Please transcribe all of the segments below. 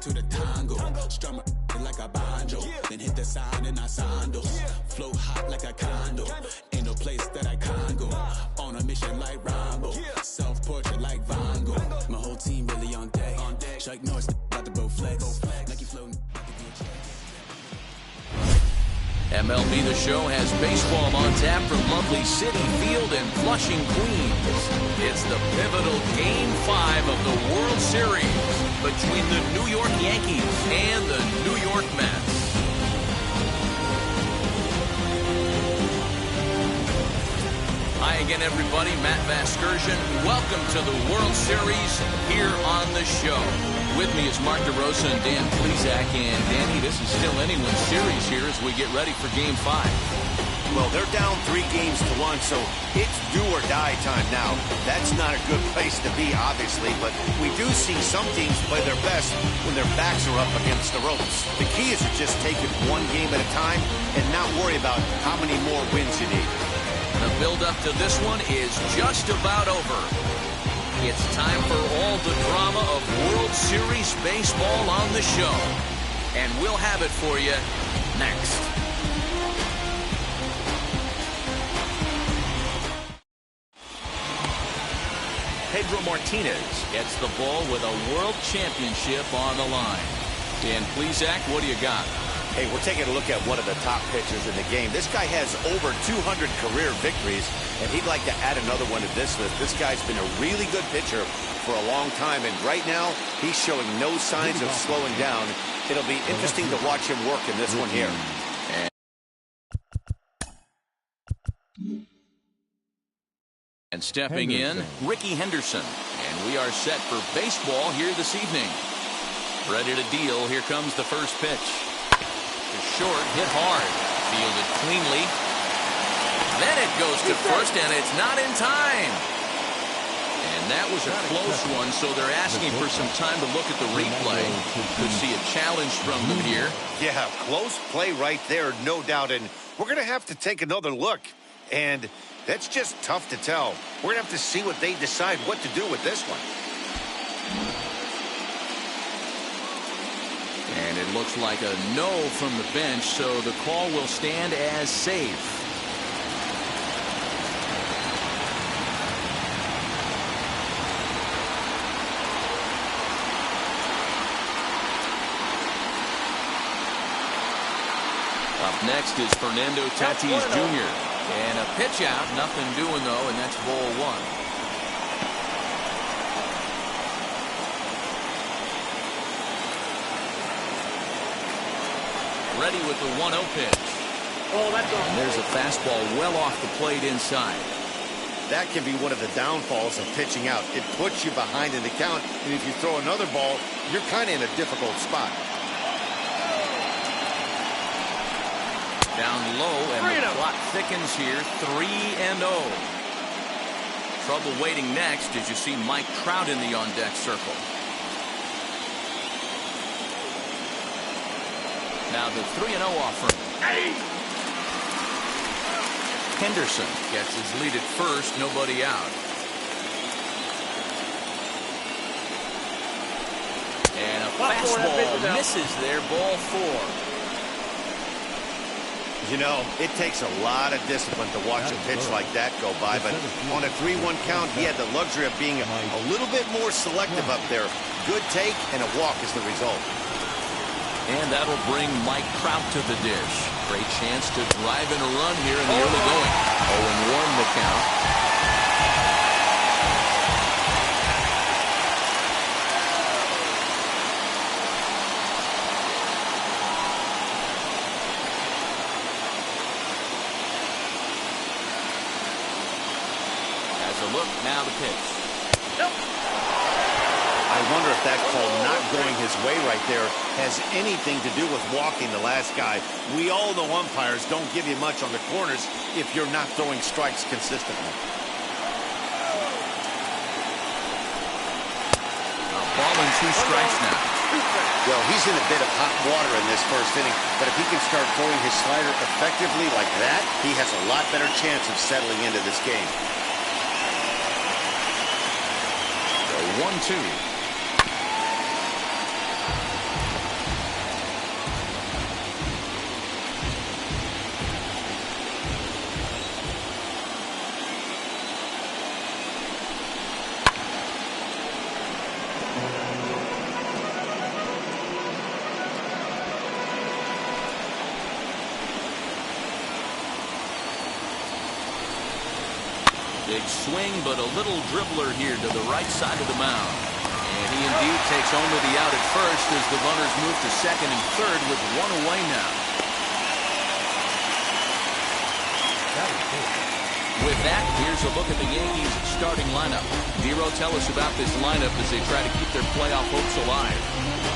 to the tango. Strum it like a banjo, then hit the sound in our sandals. Flow hot like a condo, ain't no place that I can't go. On a mission like Rambo, self-portrait like Van Gogh. My whole team really on deck. Chuck Norris about to blow flex. Like you floating. MLB The Show has baseball on tap from lovely Citi Field in Flushing, Queens. It's the pivotal Game 5 of the World Series between the New York Yankees and the New York Mets. Hi again, everybody. Matt Vasgersian. Welcome to the World Series here on the show. With me is Mark DeRosa and Dan Plesac. And Danny, this is still anyone's series here as we get ready for Game 5. Well, they're down 3 games to 1, so it's do or die time now. That's not a good place to be, obviously, but we do see some teams play their best when their backs are up against the ropes. The key is to just take it one game at a time and not worry about how many more wins you need. The build-up to this one is just about over. It's time for all the drama of World Series baseball on the show. And we'll have it for you next. Pedro Martinez gets the ball with a World Championship on the line. Dan Plesac, what do you got? Hey, we're taking a look at one of the top pitchers in the game. This guy has over 200 career victories, and he'd like to add another one to this list. This guy's been a really good pitcher for a long time, and right now, he's showing no signs of slowing down. It'll be interesting to watch him work in this one here. And stepping in, Ricky Henderson. And we are set for baseball here this evening. Ready to deal. Here comes the first pitch. Short, hit hard, fielded cleanly. Then it goes to first, and it's not in time. And that was a close one, so they're asking for some time to look at the replay. Could see a challenge from them here. Yeah, close play right there, no doubt. And we're going to have to take another look. And that's just tough to tell. We're going to have to see what they decide what to do with this one. And it looks like a no from the bench, so the call will stand as safe. Up next is Fernando Tatis Jr. And a pitch out, nothing doing though, and that's ball 1. Ready with the 1-0 pitch. And there's a fastball well off the plate inside. That can be one of the downfalls of pitching out. It puts you behind in the count, and if you throw another ball, you're kind of in a difficult spot. Down low, and the clock thickens here. 3-0. Trouble waiting next as you see Mike Trout in the on-deck circle. Now the 3-0 offer. Henderson gets his lead at first, nobody out. And a fastball misses there, ball 4. You know, it takes a lot of discipline to watch a pitch like that go by, but on a 3-1 count, he had the luxury of being a little bit more selective up there. Good take, and a walk is the result. And that'll bring Mike Trout to the dish. Great chance to drive in a run here in the early going. 0-1 the count. As a look, now the pitch. I wonder if that call not going his way right there has anything to do with walking the last guy. We all know umpires don't give you much on the corners if you're not throwing strikes consistently. Ball and 2 strikes now. Well, he's in a bit of hot water in this first inning, but if he can start throwing his slider effectively like that, he has a lot better chance of settling into this game. 1-2. Big swing, but a little dribbler here to the right side of the mound. And he indeed takes only the out at first as the runners move to second and third with one away now. With that, here's a look at the Yankees starting lineup. Dero, tell us about this lineup as they try to keep their playoff hopes alive.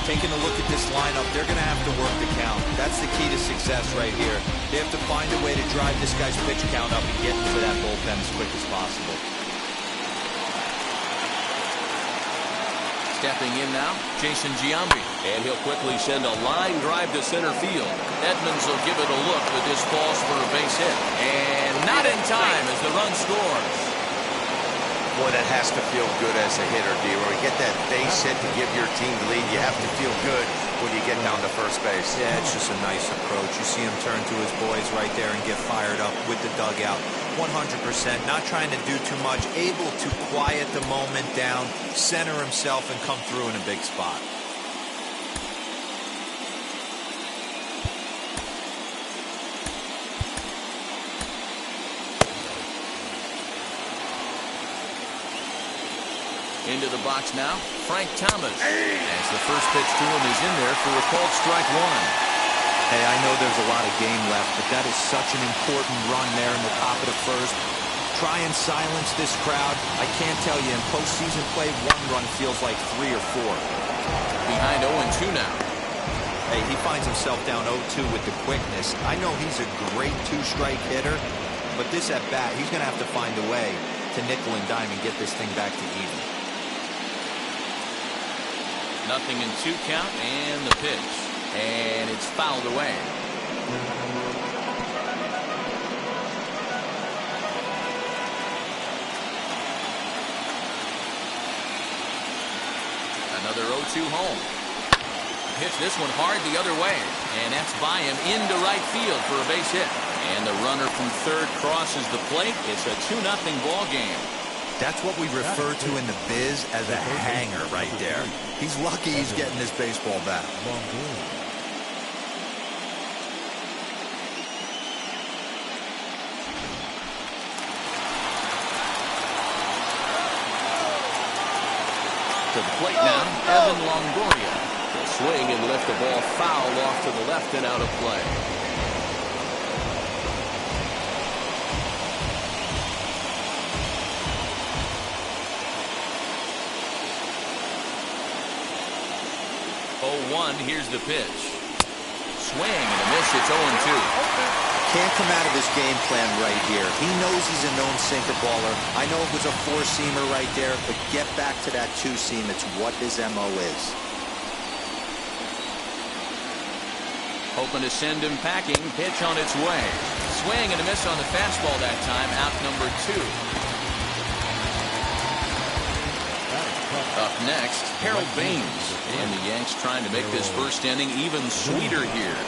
Taking a look at this lineup, they're going to have to work the count. That's the key to success right here. They have to find a way to drive this guy's pitch count up and get into that bullpen as quick as possible. Stepping in now, Jason Giambi. And he'll quickly send a line drive to center field. Edmonds will give it a look, but this falls for a base hit. And not in time as the run scores. Boy, that has to feel good as a hitter, D-Roy. You get that base hit to give your team the lead. You have to feel good when you get down to first base. Yeah, it's just a nice approach. You see him turn to his boys right there and get fired up with the dugout. 100%, not trying to do too much, able to quiet the moment down, center himself, and come through in a big spot. Into the box now, Frank Thomas. As the first pitch to him is in there for a called strike one. Hey, I know there's a lot of game left, but that is such an important run there in the top of the first. Try and silence this crowd. I can't tell you, in postseason play, one run feels like 3 or 4. Behind 0-2 now. Hey, he finds himself down 0-2 with the quickness. I know he's a great two-strike hitter, but this at bat, he's going to have to find a way to nickel and dime and get this thing back to even. Nothing in 2 count, and the pitch. And it's fouled away. Another 0-2 home. Hits this one hard the other way. And that's by him into right field for a base hit. And the runner from third crosses the plate. It's a 2-0 ball game. That's what we refer to in the biz as a hanger right there. He's lucky he's getting this baseball back. To the plate now, Evan Longoria. He'll swing and lift the ball foul off to the left and out of play. Here's the pitch. Swing and a miss. It's 0-2. Can't come out of his game plan right here. He knows he's a known sinker baller. I know it was a 4-seamer right there, but get back to that 2-seam. It's what his MO is. Hoping to send him packing. Pitch on its way. Swing and a miss on the fastball that time. Out number 2. Up next, Harold Baines. And the Yanks trying to make this first inning even sweeter here.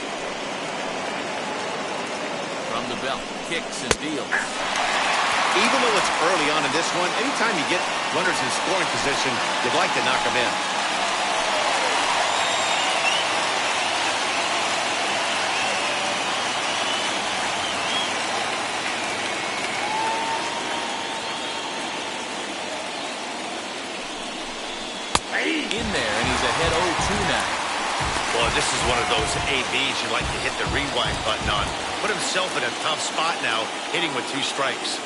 From the belt, kicks and deals. Even though it's early on in this one, anytime you get runners in scoring position, you'd like to knock them in. In there, and he's ahead 0-2 now. Well, this is one of those ABs you like to hit the rewind button on. Put himself in a tough spot now, hitting with 2 strikes.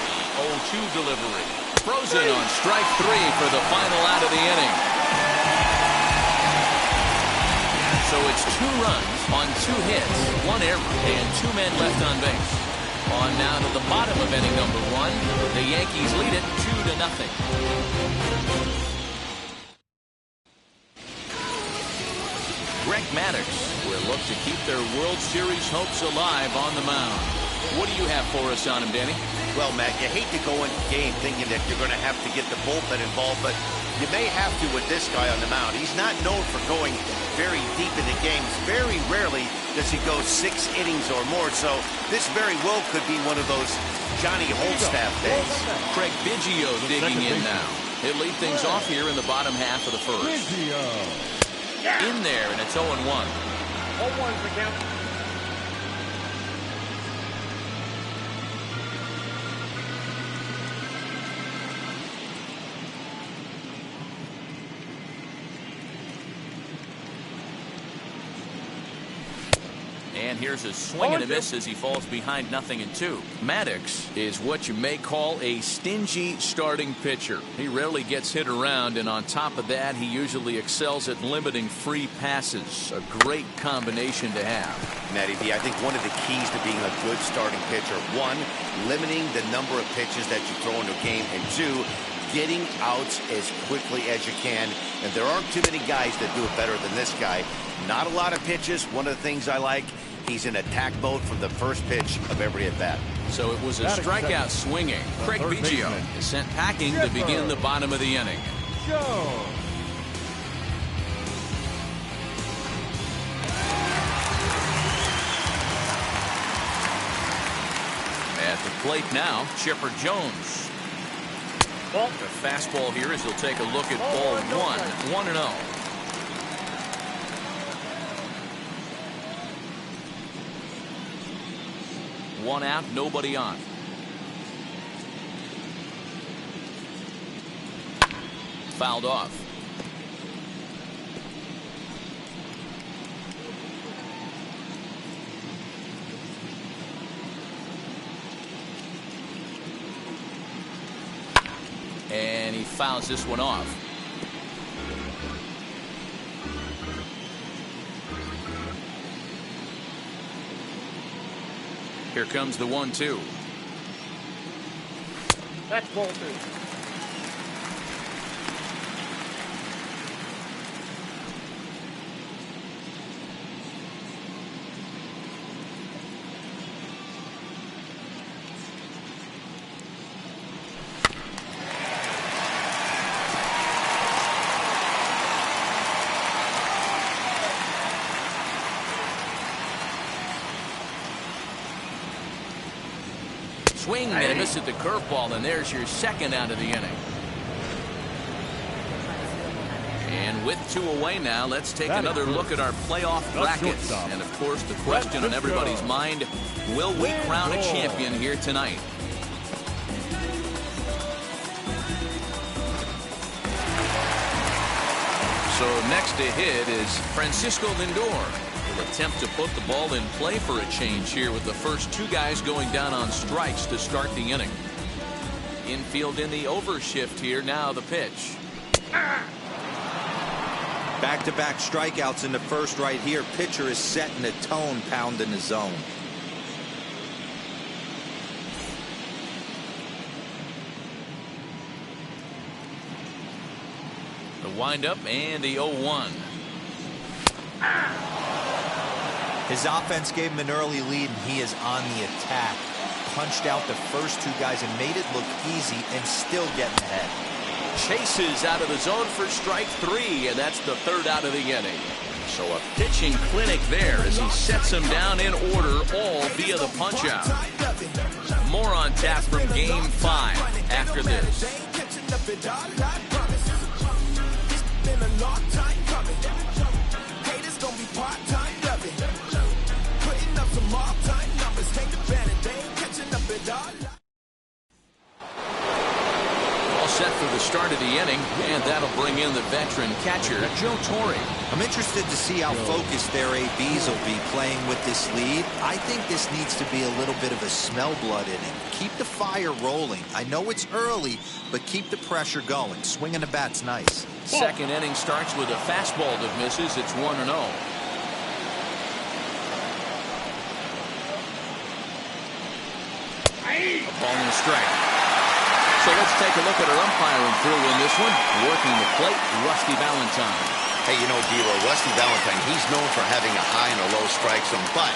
The 0-2 delivery. Frozen on strike 3 for the final out of the inning. So it's 2 runs on 2 hits, 1 error, and 2 men left on base. On now to the bottom of inning number 1. The Yankees lead it 2-0. Greg Maddux will look to keep their World Series hopes alive on the mound. What do you have for us on him, Danny? Well, Matt, you hate to go into game thinking that you're going to have to get the bullpen involved, but you may have to with this guy on the mound. He's not known for going very deep into games. Very rarely does he go 6 innings or more, so this very well could be one of those Johnny Holstaff days. Craig Biggio digging in now. He'll lead things off here in the bottom half of the first. In there, and it's 0-1. 0-1's the count. And here's a swing and a miss as he falls behind 0-2. Maddox is what you may call a stingy starting pitcher. He rarely gets hit around, and on top of that, he usually excels at limiting free passes. A great combination to have. Matty B, I think one of the keys to being a good starting pitcher, one, limiting the number of pitches that you throw into a game, and two, getting outs as quickly as you can. And there aren't too many guys that do it better than this guy. Not a lot of pitches. One of the things I like, he's in attack mode from the first pitch of every at-bat. So it was a strikeout swinging. Craig Biggio is sent packing to begin the bottom of the inning. At the plate now, Chipper Jones. The fastball here as he'll take a look at ball one. 1-0. One out, nobody on. Fouled off. And he fouls this one off. Here comes the 1-2. That's ball 2. Swing and a miss at the curveball, and there's your second out of the inning. And with 2 away now, let's take another look at our playoff brackets. And of course, the question on everybody's mind, will we crown a champion here tonight? So next to hit is Francisco Lindor. Attempt to put the ball in play for a change here with the first 2 guys going down on strikes to start the inning. Infield in the overshift here. Now the pitch. Back-to-back strikeouts in the first right here. Pitcher is setting the tone, pounding the zone. The windup and the 0-1. His offense gave him an early lead, and he is on the attack. Punched out the first 2 guys and made it look easy and still getting ahead. Chases out of the zone for strike 3, and that's the 3rd out of the inning. So a pitching clinic there as he sets them down in order, all via the punch-out. More on tap from Game 5 after this. All set for the start of the inning, and that'll bring in the veteran catcher, Joe Torre. I'm interested to see how focused their ABs will be playing with this lead. I think this needs to be a little bit of a smell blood inning. Keep the fire rolling. I know it's early, but keep the pressure going. Swinging the bat's nice. Second inning starts with a fastball that misses. It's 1-0. A ball and a strike. So let's take a look at our umpiring crew in this one. Working the plate, Rusty Valentine. Hey, you know, D-Roy, Rusty Valentine, he's known for having a high and a low strike zone, but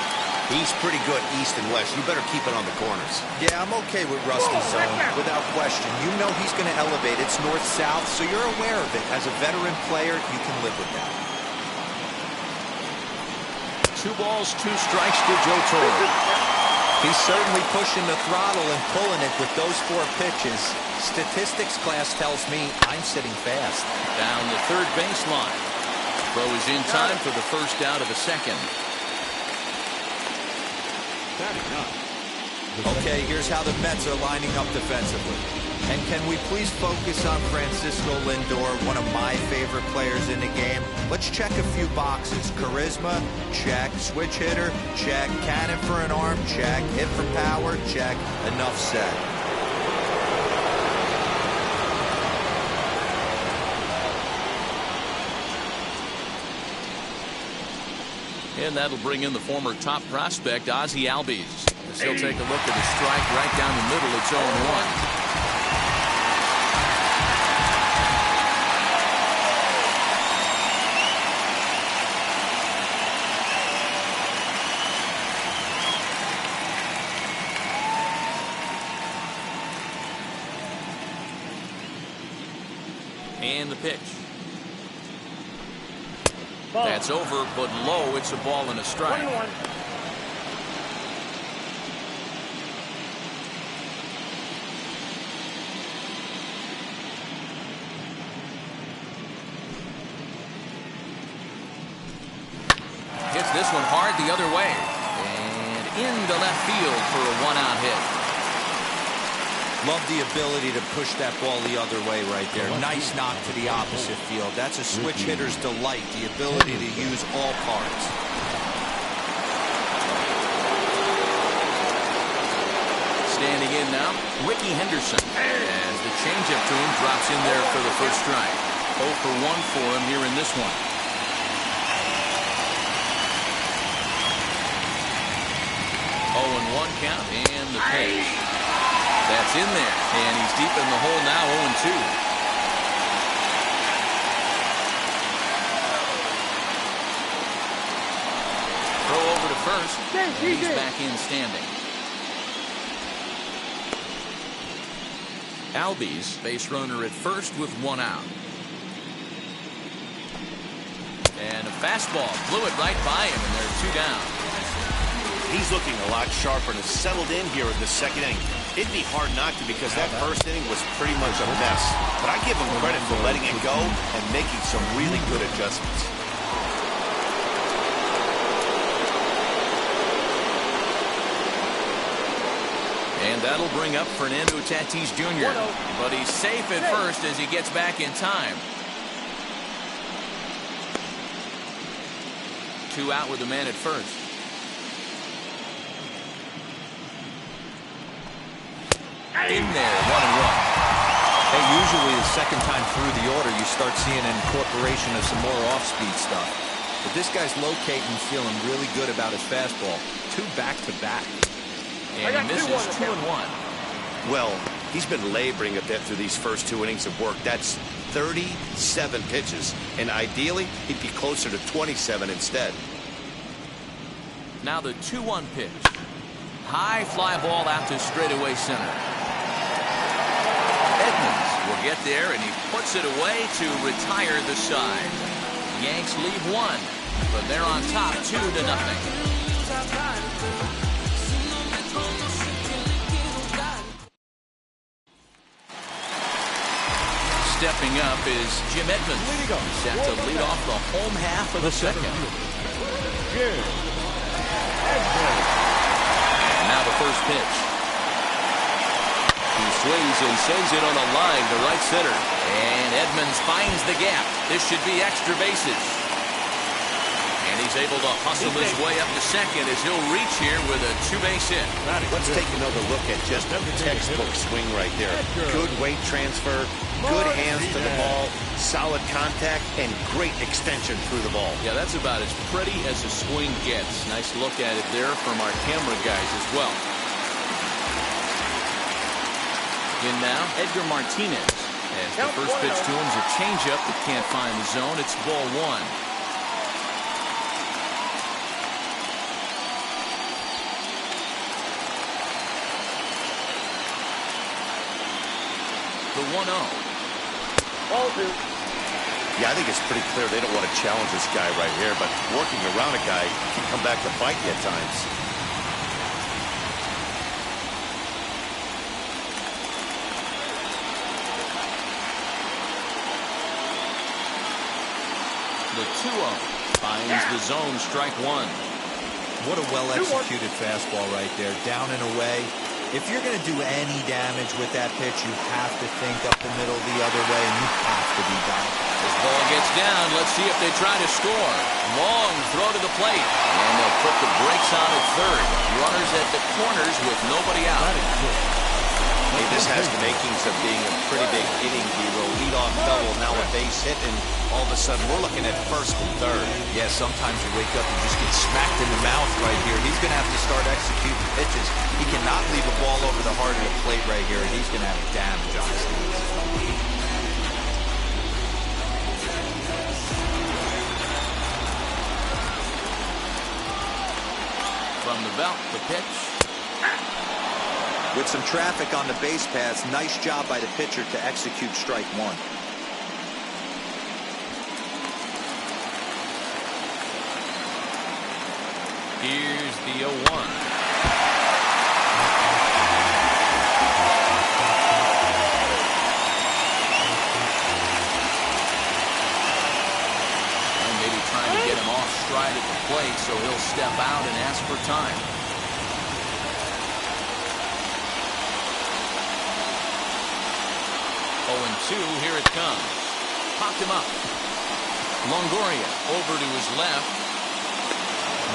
he's pretty good east and west. You better keep it on the corners. Yeah, I'm okay with Rusty's zone, without question. You know he's going to elevate. It's north-south, so you're aware of it. As a veteran player, you can live with that. 2 balls, 2 strikes to Joe Torre. He's certainly pushing the throttle and pulling it with those 4 pitches. Statistics class tells me I'm sitting fast. Down the third baseline. Throw is in time for the first out of the second. Okay, here's how the Mets are lining up defensively. And can we please focus on Francisco Lindor, one of my favorite players in the game? Let's check a few boxes. Charisma, check. Switch hitter, check. Cannon for an arm, check. Hit for power, check. Enough said. And that'll bring in the former top prospect, Ozzie Albies. As he'll take a look at the strike right down the middle. It's 0-1. And the pitch. Ball. That's over, but low. It's a ball and a strike. 1-1. Hits this one hard the other way. And into left field for a one-out hit. Love the ability to push that ball the other way right there. Nice knock to the opposite field. That's a switch hitter's delight, the ability to use all parts. Standing in now, Ricky Henderson. As the changeup to him drops in there for the first strike. 0 for 1 for him here in this one. Oh, and 1 count, and the pitch. That's in there, and he's deep in the hole now, 0-2. Throw over to first, and he's back in standing. Albies, base runner at first with 1 out. And a fastball, blew it right by him, and they're 2 down. He's looking a lot sharper and has settled in here in the second inning. It'd be hard not to because that first inning was pretty much a mess. But I give him credit for letting it go and making some really good adjustments. And that'll bring up Fernando Tatis Jr. But he's safe at first as he gets back in time. 2 out with a man at first. In there, 1-1. Hey, usually the second time through the order, you start seeing an incorporation of some more off-speed stuff. But this guy's locating, feeling really good about his fastball. 2 back-to-back. And he misses 2-1. Well, he's been laboring a bit through these first 2 innings of work. That's 37 pitches. And ideally, he'd be closer to 27 instead. Now the 2-1 pitch. High fly ball out to straightaway center. Edmonds will get there, and he puts it away to retire the side. Yanks lead 1, but they're on top 2-0. Stepping up is Jim Edmonds, set to lead off the home half of the second. And now the first pitch. He swings and sends it on a line to right center. And Edmonds finds the gap. This should be extra bases. And he's able to hustle his way up to second as he'll reach here with a 2-base hit. Let's take another look at just a textbook swing right there. Good weight transfer, good hands to the ball, solid contact, and great extension through the ball. Yeah, that's about as pretty as a swing gets. Nice look at it there from our camera guys as well. In now, Edgar Martinez. As the first pitch to him is a changeup that can't find the zone. It's ball 1. The 1-0. Ball 2. Yeah, I think it's pretty clear they don't want to challenge this guy right here, but working around a guy can come back to bite you at times. The 2-0 finds the zone, strike 1. What a well-executed fastball right there. Down and away. If you're going to do any damage with that pitch, you have to think up the middle the other way, and you have to be done. This ball gets down. Let's see if they try to score. Long throw to the plate. And they'll put the brakes on at third. Runners at the corners with nobody out. Hey, this has the makings of being a pretty big inning, hero. Leadoff double, now a base hit, and all of a sudden we're looking at first and third. Yeah, sometimes you wake up and just get smacked in the mouth right here. He's going to have to start executing pitches. He cannot leave a ball over the heart of the plate right here. He's going to have damage on his hands. From the belt, the pitch. With some traffic on the base paths, nice job by the pitcher to execute strike one. Here's the 0-1. And maybe trying to get him off stride at the plate, so he'll step out and ask for time. 0-2, here it comes. Popped him up. Longoria over to his left.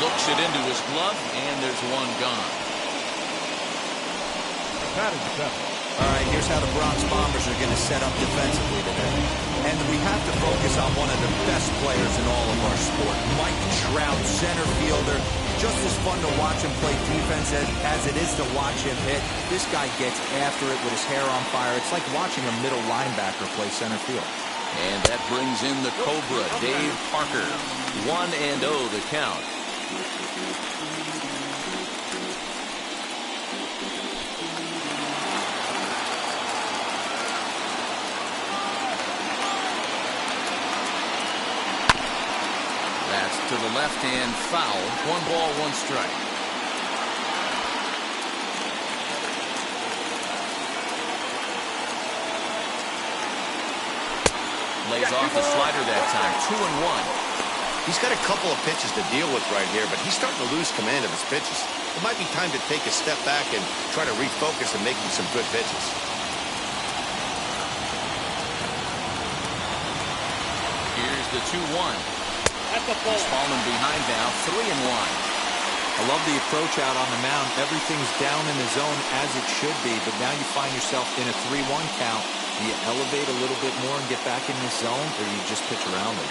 Looks it into his glove, and there's one gone. All right, here's how the Bronx Bombers are going to set up defensively today. And we have to focus on one of the best players in all of our sport, Mike Trout, center fielder. Just as fun to watch him play defense as it is to watch him hit. This guy gets after it with his hair on fire. It's like watching a middle linebacker play center field. And that brings in the Cobra, Dave Parker. 1-0 the count. That's to the left hand foul. 1 ball, 1 strike. Lays off the slider that time. 2-1. He's got a couple of pitches to deal with right here, but he's starting to lose command of his pitches. It might be time to take a step back and try to refocus and making some good pitches. Here's the 2-1. That's a ball. He's fallen behind now. 3-1. I love the approach out on the mound. Everything's down in the zone as it should be, but now you find yourself in a 3-1 count. Do you elevate a little bit more and get back in this zone, or you just pitch around it?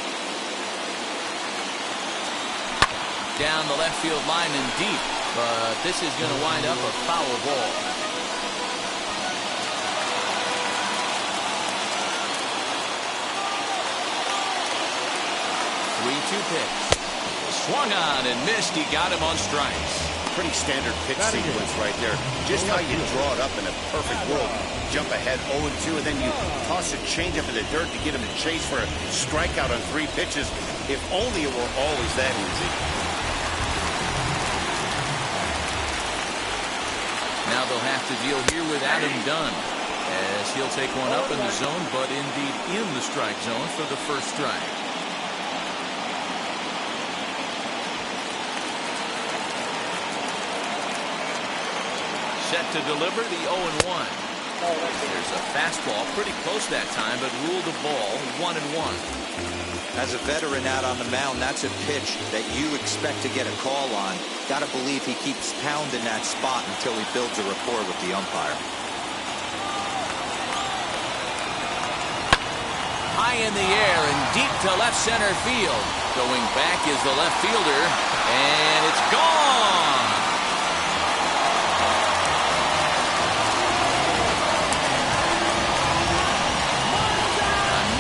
Down the left field line and deep, but this is going to wind up a foul ball. Pitch. Swung on and missed. He got him on strikes. Pretty standard pitch sequence right there. Just how you draw it up in a perfect world. Jump ahead 0-2, and then you toss a changeup in the dirt to get him to chase for a strikeout on 3 pitches. If only it were always that easy. Now they'll have to deal here with Adam Dunn, as he'll take one up in the zone, but indeed in the strike zone for the first strike. Set to deliver the 0-1. There's a fastball pretty close that time, but ruled a ball 1-1. As a veteran out on the mound, that's a pitch that you expect to get a call on. Got to believe he keeps pounding that spot until he builds a rapport with the umpire. High in the air and deep to left center field. Going back is the left fielder, and it's gone.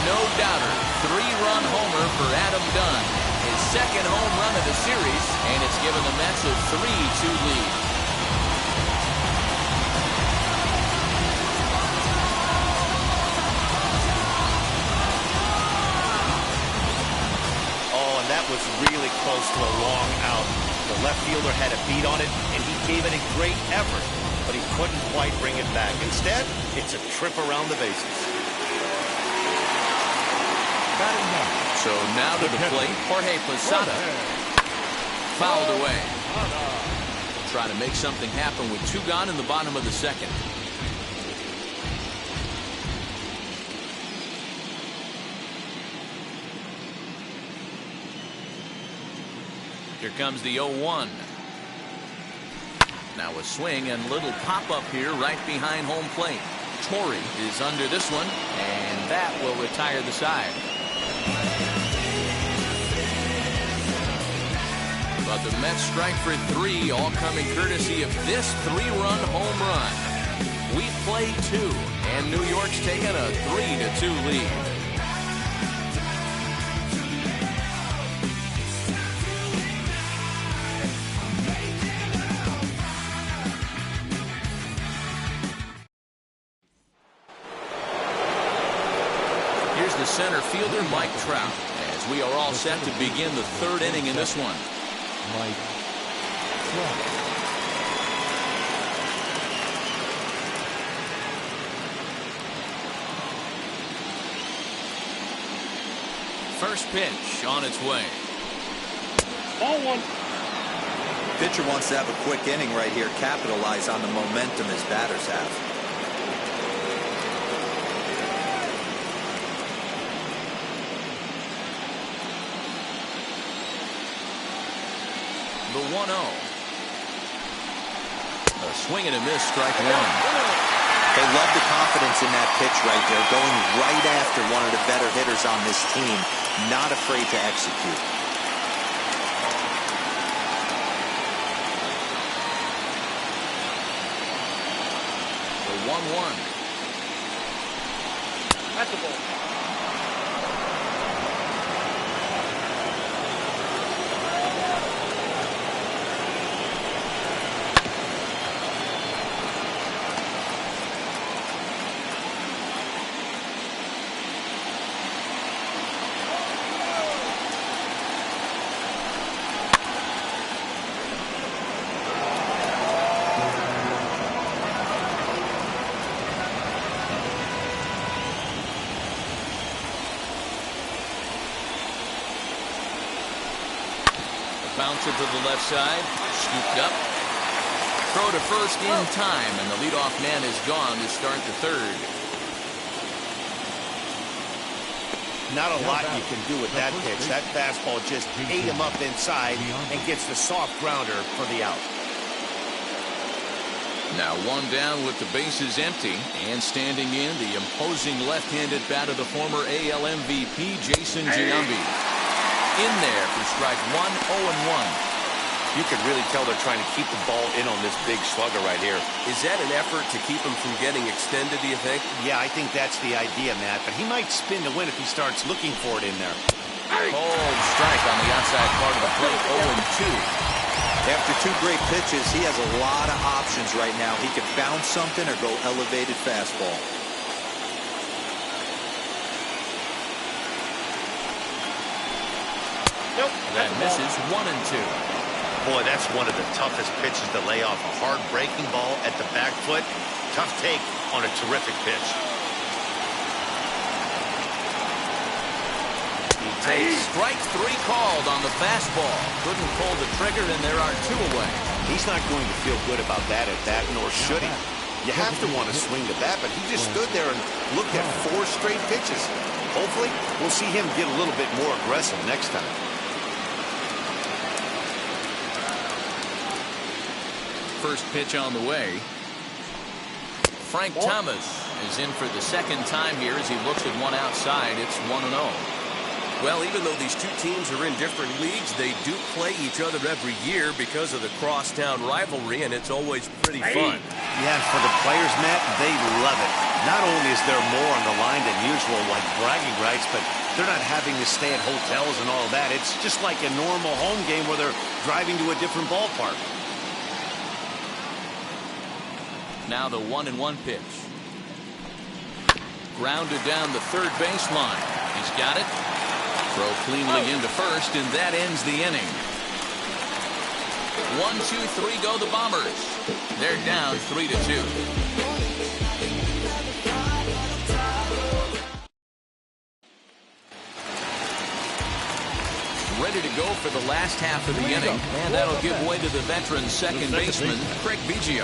No-doubter, 3-run homer for Adam Dunn. His second home run of the series, and it's given the Mets a 3-2 lead. Oh, and that was really close to a long out. The left fielder had a beat on it, and he gave it a great effort, but he couldn't quite bring it back. Instead, it's a trip around the bases. So now to the plate, Jorge Posada. Fouled away. try to make something happen with 2 gone in the bottom of the second. Here comes the 0-1. Now a swing and little pop-up here right behind home plate. Torrey is under this one, and that will retire the side. But the Mets strike for 3, all coming courtesy of this 3-run home run. We play 2, and New York's taken a 3-2 lead. Here's the center fielder, Mike Trout, as we are all set to begin the 3rd inning in this one. Mike Trout. First pitch on its way. Ball 1. Pitcher wants to have a quick inning right here, capitalize on the momentum his batters have. The 1-0. A swing and a miss, strike 1. They love the confidence in that pitch right there, going right after one of the better hitters on this team, not afraid to execute. The 1-1. That's the ball. Bouncer to the left side, scooped up. Throw to first in time, and the leadoff man is gone to start the 3rd. Not a lot you can do with that pitch. That fastball just ate him up inside and gets the soft grounder for the out. Now 1 down with the bases empty, and standing in the imposing left-handed bat of the former AL MVP, Jason Giambi. In there for strike 1, 0-1. You can really tell they're trying to keep the ball in on this big slugger right here. Is that an effort to keep him from getting extended, do you think? Yeah, I think that's the idea, Matt. But he might spin to win if he starts looking for it in there. Cold strike on the outside part of the plate, 0-2. After 2 great pitches, he has a lot of options right now. He could bounce something or go elevated fastball. Nope. That misses 1-2. Boy, that's one of the toughest pitches to lay off. A hard breaking ball at the back foot. Tough take on a terrific pitch. He takes strike 3 called on the fastball. Couldn't pull the trigger, and there are 2 away. He's not going to feel good about that at bat, nor should he. You have to want to swing the bat, but he just stood there and looked at 4 straight pitches. Hopefully, we'll see him get a little bit more aggressive next time. First pitch on the way. Frank Thomas is in for the 2nd time here as he looks at one outside. It's 1-0. Well, even though these 2 teams are in different leagues, they do play each other every year because of the crosstown rivalry, and it's always pretty fun. Yeah, for the players, Matt, they love it. Not only is there more on the line than usual, like bragging rights, but they're not having to stay at hotels and all that. It's just like a normal home game where they're driving to a different ballpark. Now the 1-1 pitch. Grounded down the 3rd baseline. He's got it. Throw cleanly into first, and that ends the inning. 1, 2, 3 go the Bombers. They're down 3-2. Ready ready to go for the last half of the inning, and that'll give way to the veteran second baseman, Craig Biggio.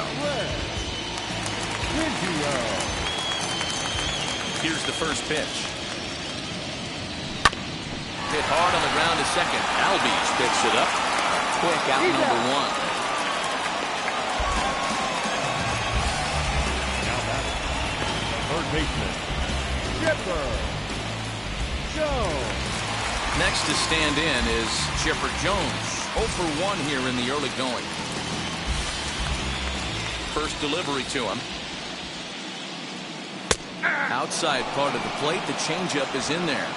Here's the first pitch. Hit hard on the ground to second. Albies picks it up. Quick out number one. Now batting, third baseman, Chipper Jones. Next to stand in is Chipper Jones. 0 for 1 here in the early going. First delivery to him. Outside part of the plate, the changeup is in there.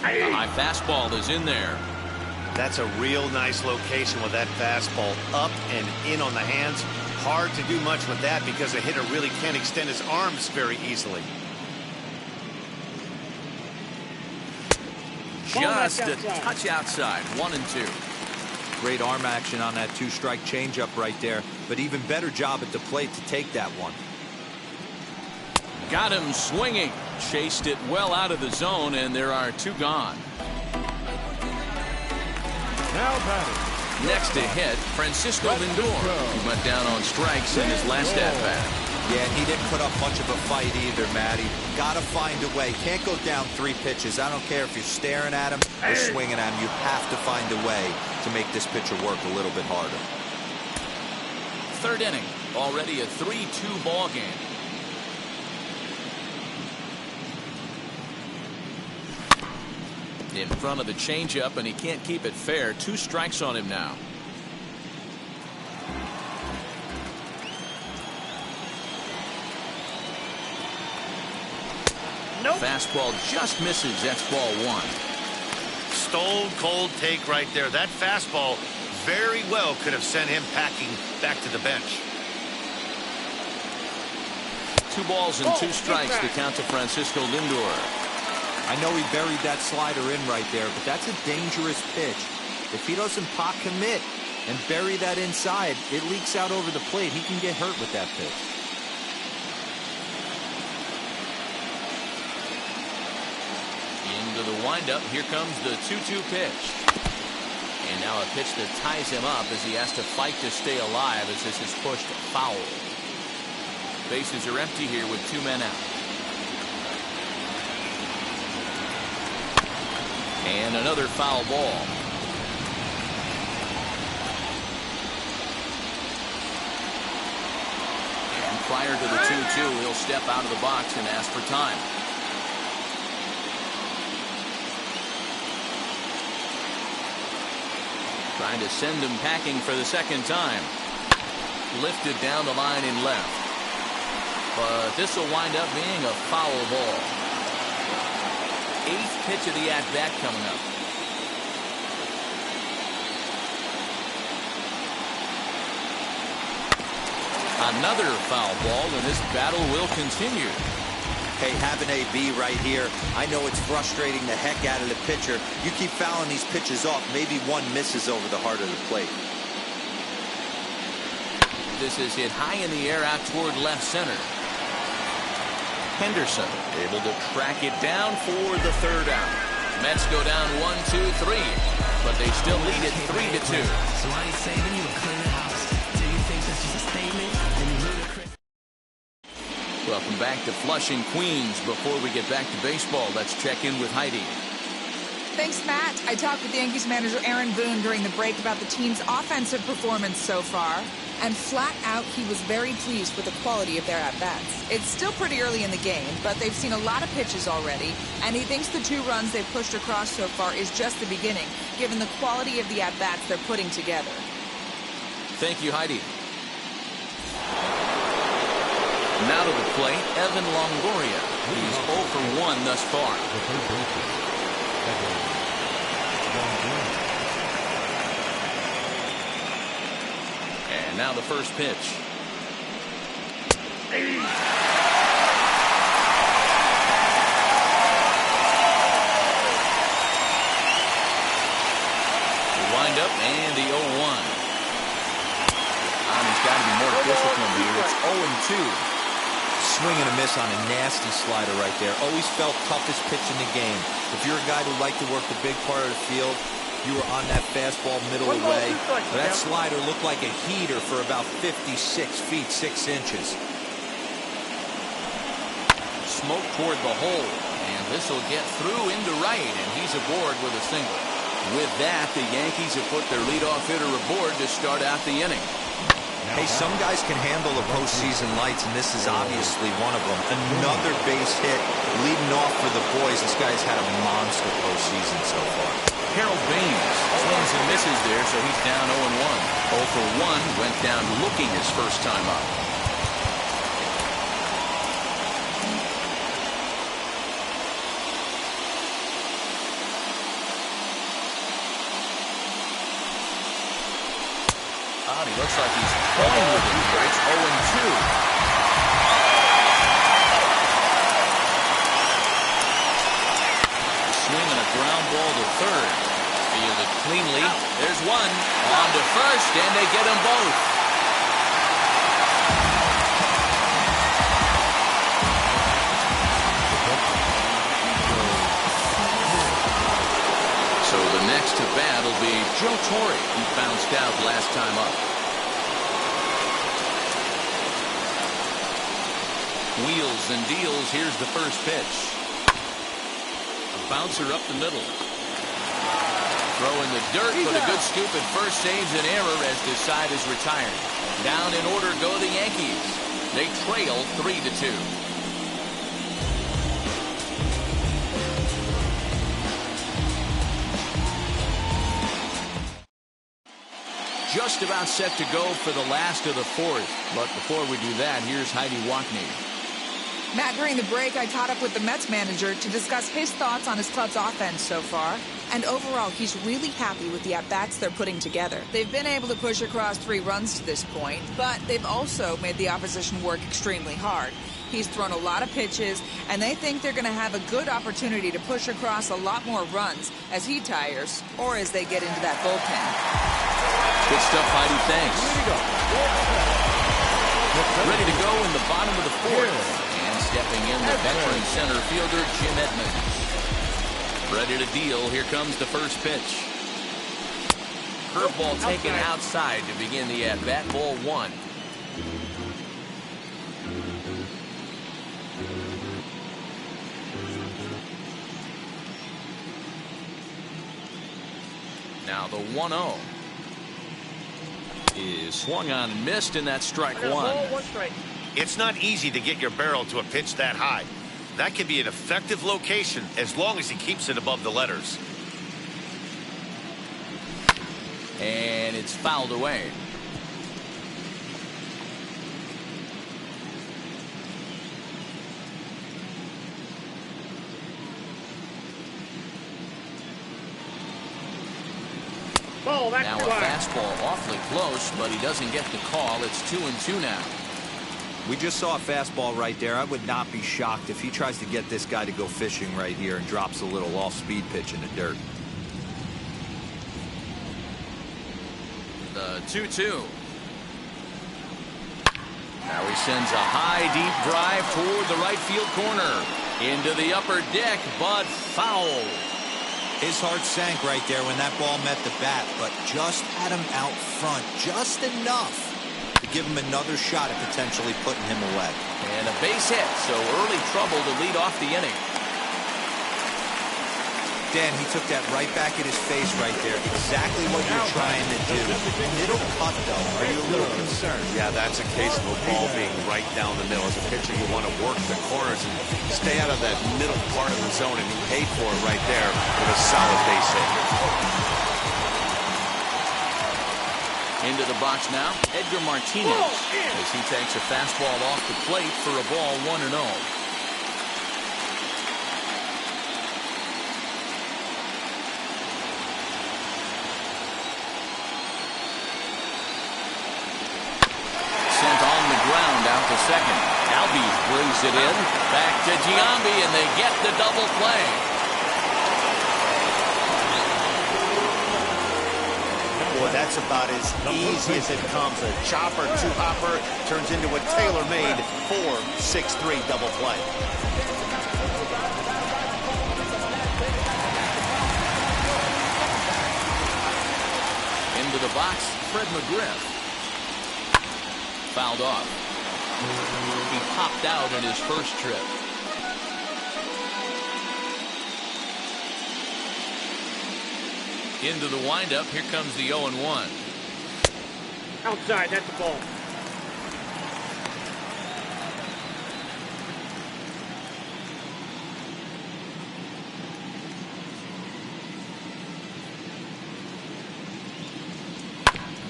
The high fastball is in there. That's a real nice location with that fastball up and in on the hands. Hard to do much with that because a hitter really can't extend his arms very easily. Just a touch outside. 1 and 2. Great arm action on that two-strike changeup right there, but even better job at the plate to take that one. Got him swinging. Chased it well out of the zone, and there are 2 gone. Now batting. Next to hit, Francisco Lindor, who went down on strikes in his last at-bat. Yeah, and he didn't put up much of a fight either, Matty. Got to find a way. Can't go down 3 pitches. I don't care if you're staring at him or swinging at him. You have to find a way to make this pitcher work a little bit harder. Third inning, already a 3-2 ball game. In front of the changeup, and he can't keep it fair. 2 strikes on him now. Nope. Fastball just misses. That's ball 1. Stone cold take right there. That fastball very well could have sent him packing back to the bench. 2 balls and 2 strikes to count to Francisco Lindor. I know he buried that slider in right there, but that's a dangerous pitch. If he doesn't pot commit and bury that inside, it leaks out over the plate. He can get hurt with that pitch. Into the windup. Here comes the 2-2 pitch. And now a pitch that ties him up as he has to fight to stay alive as this is pushed foul. Bases are empty here with 2 men out. And another foul ball. And prior to the 2-2, he'll step out of the box and ask for time. Trying to send him packing for the second time. Lifted down the line in left. But this will wind up being a foul ball. 8th pitch of the at-bat coming up. Another foul ball, and this battle will continue. Hey, have an AB right here. I know it's frustrating the heck out of the pitcher. You keep fouling these pitches off, maybe one misses over the heart of the plate. This is hit high in the air out toward left center. Henderson able to track it down for the 3rd out. Mets go down 1-2-3, but they still lead it 3-2. So I ain't saving you a clean house. Do you think that's just a statement? Then you ludicrous. Welcome back to Flushing, Queens. Before we get back to baseball, let's check in with Heidi. Thanks, Matt. I talked with Yankees manager Aaron Boone during the break about the team's offensive performance so far. And flat out, he was very pleased with the quality of their at-bats. It's still pretty early in the game, but they've seen a lot of pitches already, and he thinks the 2 runs they've pushed across so far is just the beginning, given the quality of the at-bats they're putting together. Thank you, Heidi. Now to the plate, Evan Longoria. He's 0 for 1 thus far. The third baseman, Evan Longoria. And now the first pitch. Wind up 2. Swing and a miss on a nasty slider right there. Always felt toughest pitch in the game. If you're a guy who liked to work the big part of the field, you were on that fastball middle away. That slider looked like a heater for about 56 feet, 6 inches. Smoke toward the hole, and this will get through into right, and he's aboard with a single. With that, the Yankees have put their leadoff hitter aboard to start out the inning. Hey, some guys can handle the postseason lights, and this is obviously one of them. Another base hit leading off for the boys. This guy's had a monster postseason so far. Harold Baines swings and misses there, so he's down 0-1. 0 for 1, went down looking his first time up. He looks like he's toying with him here. It's 0-2. Swing and a ground ball to third. Fielded cleanly. There's one. On to first, and they get them both. So the next to bat will be Joe Torre, who bounced out last time up. Wheels and deals. Here's the first pitch. A bouncer up the middle. Throw in the dirt, but a good scoop at first saves an error as this side is retired. Down in order go the Yankees. They trail 3-2. Just about set to go for the last of the fourth. But before we do that, here's Heidi Wackney. Matt, during the break, I caught up with the Mets manager to discuss his thoughts on his club's offense so far. And overall, he's really happy with the at-bats they're putting together. They've been able to push across 3 runs to this point, but they've also made the opposition work extremely hard. He's thrown a lot of pitches, and they think they're going to have a good opportunity to push across a lot more runs as he tires or as they get into that bullpen. Good stuff, Heidi. Thanks. Ready to go in the bottom of the fourth. And stepping in, the veteran center fielder, Jim Edmonds. Ready to deal. Here comes the first pitch. Curveball taken outside to begin the at-bat. Ball 1. Now the 1-0 is swung on and missed, and that's strike 1. It's not easy to get your barrel to a pitch that high. That can be an effective location as long as he keeps it above the letters. And it's fouled away. Now a fastball awfully close, but he doesn't get the call. It's 2-2 now. We just saw a fastball right there. I would not be shocked if he tries to get this guy to go fishing right here and drops a little off-speed pitch in the dirt. The 2-2. Now he sends a high, deep drive toward the right field corner. Into the upper deck, but foul. His heart sank right there when that ball met the bat, but just had him out front, just enough to give him another shot at potentially putting him away. And a base hit, so early trouble to lead off the inning. Dan, he took that right back at his face right there. Exactly what you're trying to do. Middle cut, though. Are you a little concerned? Yeah, that's a case of a ball being right down the middle. As a pitcher, you want to work the corners and stay out of that middle part of the zone, and he paid for it right there with a solid base hit. Into the box now, Edgar Martinez, as he takes a fastball off the plate for a ball 1-0. Sent on the ground out to second. Albies brings it in, back to Giambi, and they get the double play. Boy, that's about as easy as it comes. A chopper, two-hopper turns into a tailor-made 4-6-3 double play. Into the box, Fred McGriff. Fouled off. He popped out in his first trip. Into the windup, here comes the 0-1. Outside, that's the ball.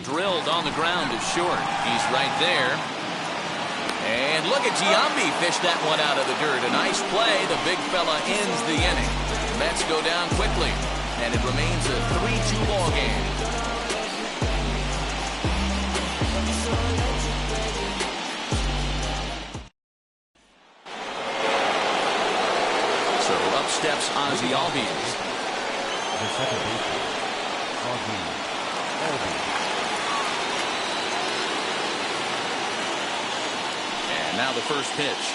Drilled on the ground is short. He's right there. And look at GM5 fish that one out of the dirt. A nice play. The big fella ends the inning. Mets go down quickly, and it remains a 3-2 ball game. So up steps Ozzie Albies. The second baseman, Albies. And now the first pitch.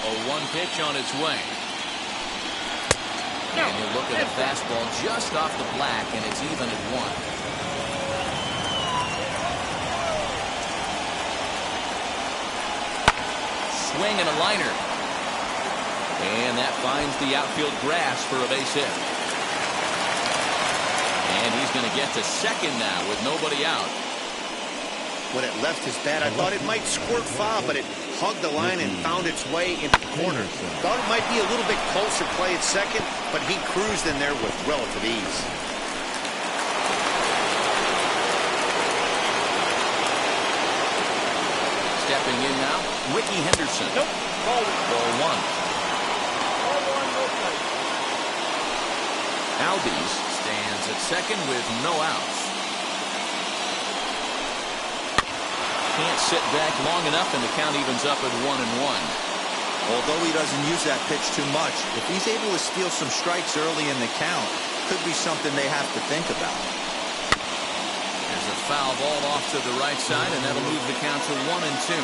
A 1 pitch on its way. And you look at a fastball just off the black, and it's even at 1. Swing and a liner. And that finds the outfield grass for a base hit. And he's going to get to second now with nobody out. When it left his bat, I thought it might squirt foul, but it hugged the line and found its way into the corner. Thought it might be a little bit closer play at second, but he cruised in there with relative ease. Stepping in now, Ricky Henderson. Nope. Ball 1. Albies stands at second with no outs. Can't sit back long enough, and the count evens up at 1-1. Although he doesn't use that pitch too much, if he's able to steal some strikes early in the count, could be something they have to think about. There's a foul ball off to the right side, and that'll move the count to 1-2.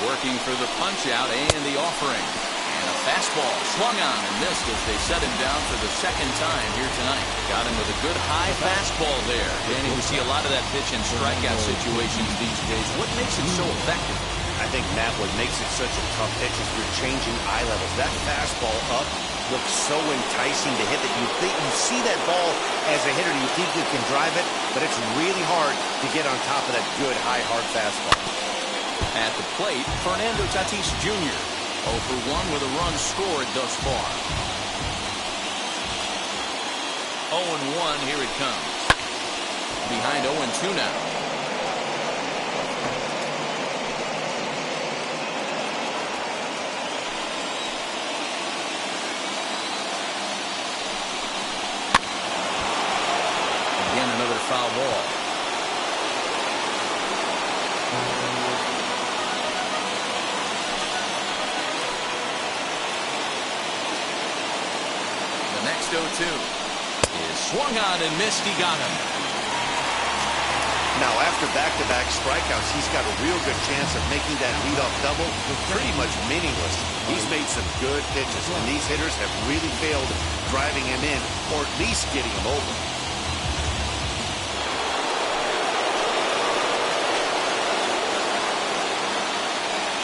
Working for the punch out and the offering. And a fastball swung on and missed as they set him down for the second time here tonight. Got him with a good high fastball there. Danny, we see a lot of that pitch in strikeout situations these days. What makes it so effective? I think, Matt, what makes it such a tough pitch is you're changing eye levels. That fastball up looks so enticing to hit that you think you see that ball as a hitter, you think you can drive it, but it's really hard to get on top of that good high hard fastball. At the plate, Fernando Tatis Jr. 0 for 1 with a run scored thus far. 0-1, here it comes. Behind 0-2 now. Again, another foul ball. Next 0-2 is swung on and missed. He got him. Now, after back-to-back strikeouts, he's got a real good chance of making that leadoff double pretty much meaningless. He's made some good pitches, and these hitters have really failed driving him in or at least getting him over.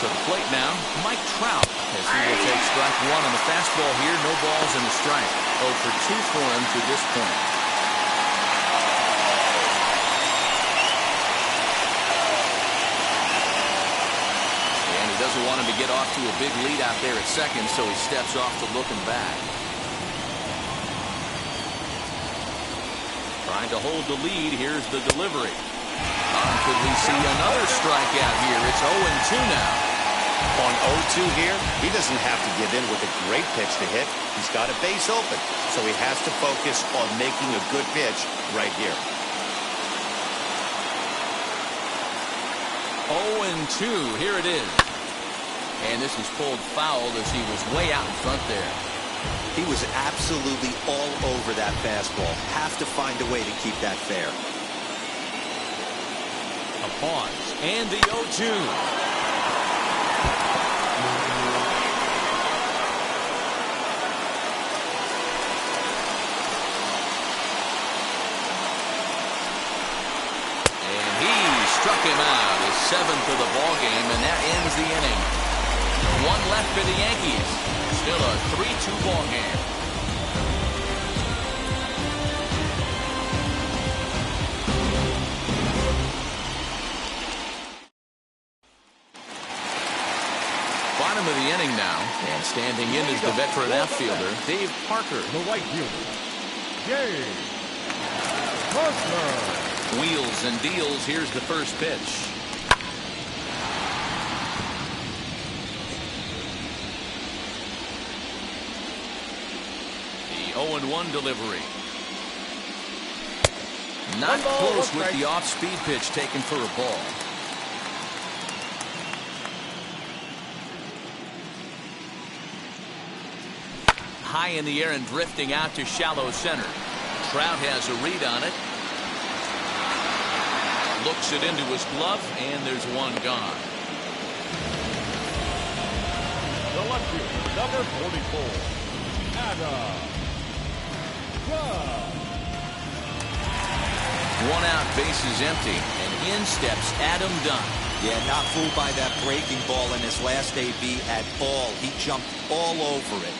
To the plate now, Mike Trout, as he will take strike 1 on the fastball here. No balls and a strike. 0 for 2 for him to this point. And he doesn't want him to get off to a big lead out there at second, so he steps off to look him back. Trying to hold the lead. Here's the delivery. Could we see another strikeout here? It's 0-2 now. On 0-2 here, he doesn't have to give in with a great pitch to hit. He's got a base open, so he has to focus on making a good pitch right here. 0-2. Here it is. And this is pulled foul as he was way out in front there. He was absolutely all over that fastball. Have to find a way to keep that fair. A pause. And the 0-2. Struck him out, his 7th of the ball game, and that ends the inning. One left for the Yankees. Still a 3-2 ball game. Bottom of the inning now, and standing in is the veteran outfielder, Dave Parker. The right fielder, Dave Parker. Wheels and deals. Here's the first pitch. The 0-1 delivery. Not close with the off-speed pitch taken for a ball. High in the air and drifting out to shallow center. Trout has a read on it. Looks it into his glove, and there's one gone. The left fielder, number 44, Adam. One out, bases empty, and in steps Adam Dunn. Yeah, not fooled by that breaking ball in his last AB at all. He jumped all over it.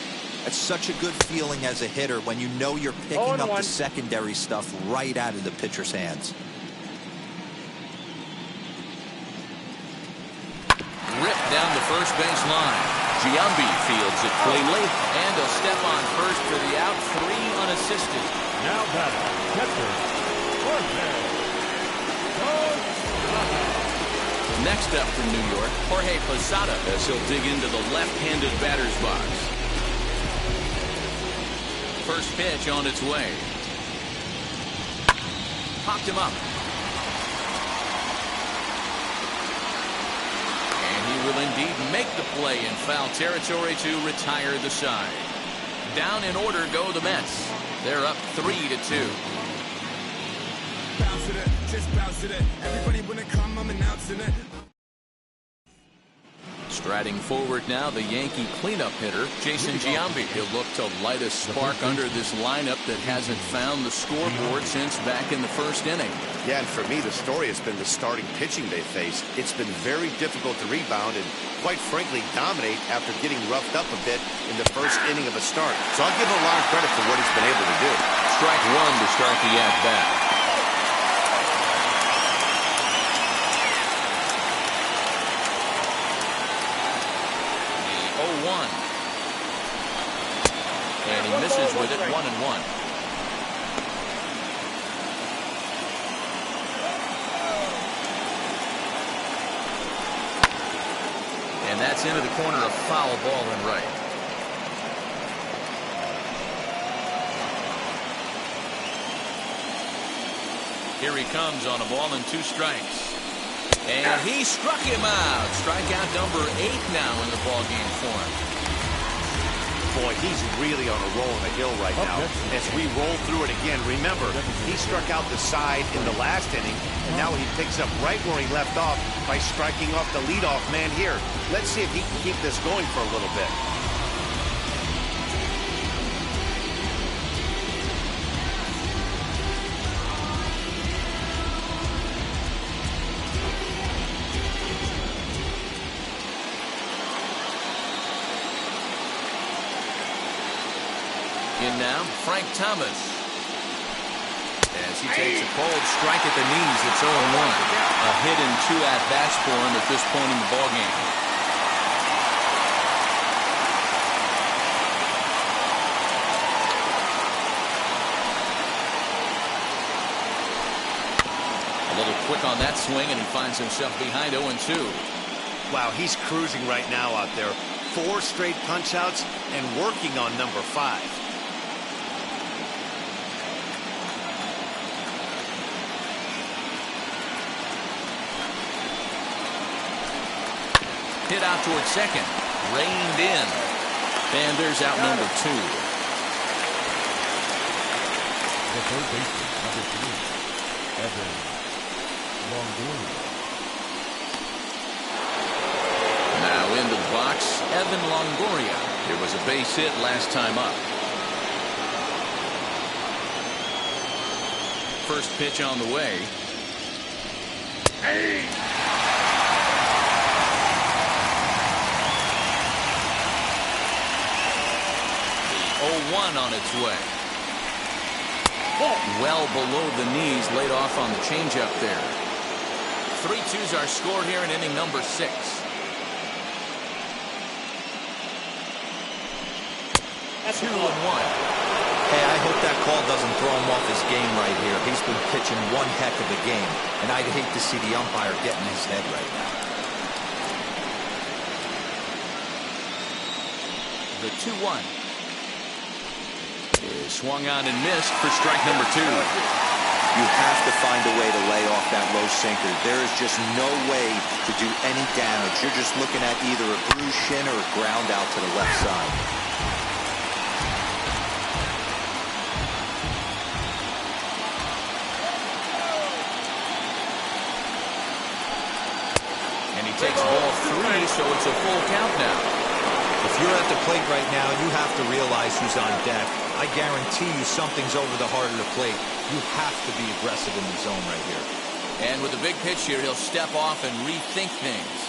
It's such a good feeling as a hitter when you know you're picking up the secondary stuff right out of the pitcher's hands. Ripped down the first base line. Giambi fields it cleanly, and a step on first for the out, 3 unassisted. Now batting, catcher, Jorge. Next up from New York, Jorge Posada, as he'll dig into the left-handed batter's box. First pitch on its way. Popped him up. Will indeed make the play in foul territory to retire the side. Down in order go the Mets. They're up 3-2. Bounce it, just bounce it. Everybody when it come, I'm announcing it. Striding forward now, the Yankee cleanup hitter, Jason Giambi. He'll look to light a spark under this lineup that hasn't found the scoreboard since back in the first inning. Yeah, and for me, the story has been the starting pitching they faced. It's been very difficult to rebound and, quite frankly, dominate after getting roughed up a bit in the first inning of a start. So I'll give him a lot of credit for what he's been able to do. Strike one to start the at-bat. And he misses with it, 1-1. And that's into the corner, a foul ball and right. Here he comes on a ball and 2 strikes. And he struck him out. Strikeout number 8 now in the ballgame for him. Boy, he's really on a roll on the hill right now. As we roll through it again, remember, he struck out the side in the last inning, and now he picks up right where he left off by striking off the leadoff man here. Let's see if he can keep this going for a little bit. In now, Frank Thomas. As he takes a cold strike at the knees, it's 0-1. A hit and 2 at-bats for him at this point in the ballgame. A little quick on that swing, and he finds himself behind 0-2. Wow, he's cruising right now out there. 4 straight punch-outs and working on number 5. Hit out towards second. Reined in. And there's out number 2. The third baseman, number 3, Evan Longoria. Now into the box, Evan Longoria. It was a base hit last time up. First pitch on the way. Hey! The 0-1 on its way. Well below the knees, laid off on the changeup there. 3-2's our score here in inning number 6. That's 2-1. Hey, I hope that call doesn't throw him off his game right here. He's been pitching one heck of a game, and I'd hate to see the umpire get in his head right now. The 2-1 is swung on and missed for strike number 2. You have to find a way to lay off that low sinker. There is just no way to do any damage. You're just looking at either a bruised shin or a ground out to the left side. And he takes ball 3, so it's a full count now. If you're at the plate right now, you have to realize who's on deck. I guarantee you something's over the heart of the plate. You have to be aggressive in the zone right here. And with a big pitch here, he'll step off and rethink things.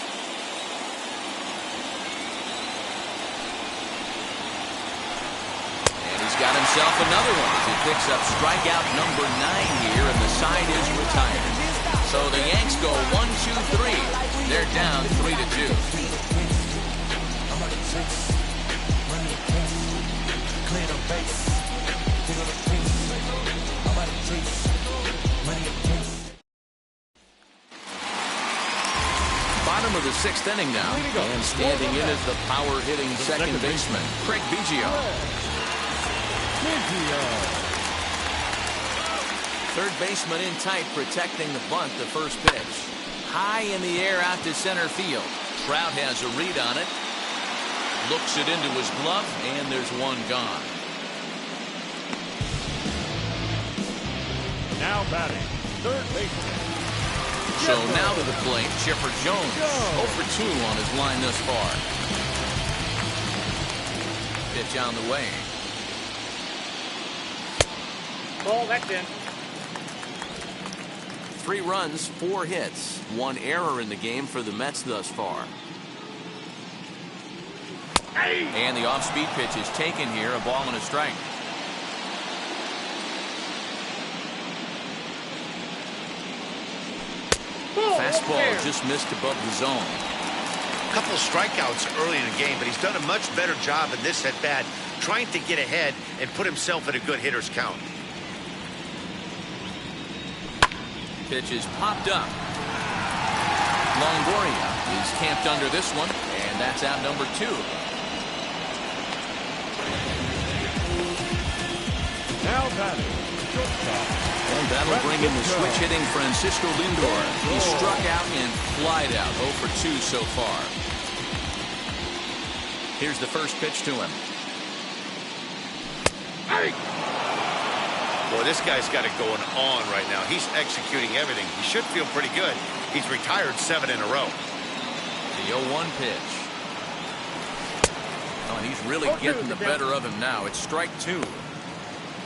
And he's got himself another one. He picks up strikeout number 9 here, and the side is retired. So the Yanks go 1-2-3. They're down 3-2. Bottom of the 6th inning now, and standing in is the power-hitting second baseman, Craig Biggio. Third baseman in tight, protecting the bunt, the first pitch. High in the air out to center field. Trout has a read on it. Looks it into his glove, and there's one gone. Now batting, third baseman. So now to the plate, Chipper Jones. 0 for 2 on his line thus far. Pitch on the way. Ball, that's in. 3 runs, 4 hits, 1 error in the game for the Mets thus far. And the off-speed pitch is taken here, a ball and a strike. Fastball just missed above the zone. A couple strikeouts early in the game, but he's done a much better job in this at-bat, trying to get ahead and put himself in a good hitter's count. Pitch is popped up. Longoria is camped under this one, and that's out number 2. Now batting, shortstop. And that'll bring in the switch-hitting Francisco Lindor. He struck out and flied out. 0 for 2 so far. Here's the first pitch to him. Boy, this guy's got it going on right now. He's executing everything. He should feel pretty good. He's retired 7 in a row. The 0-1 pitch. Oh, and he's really getting the better of him now. It's strike 2.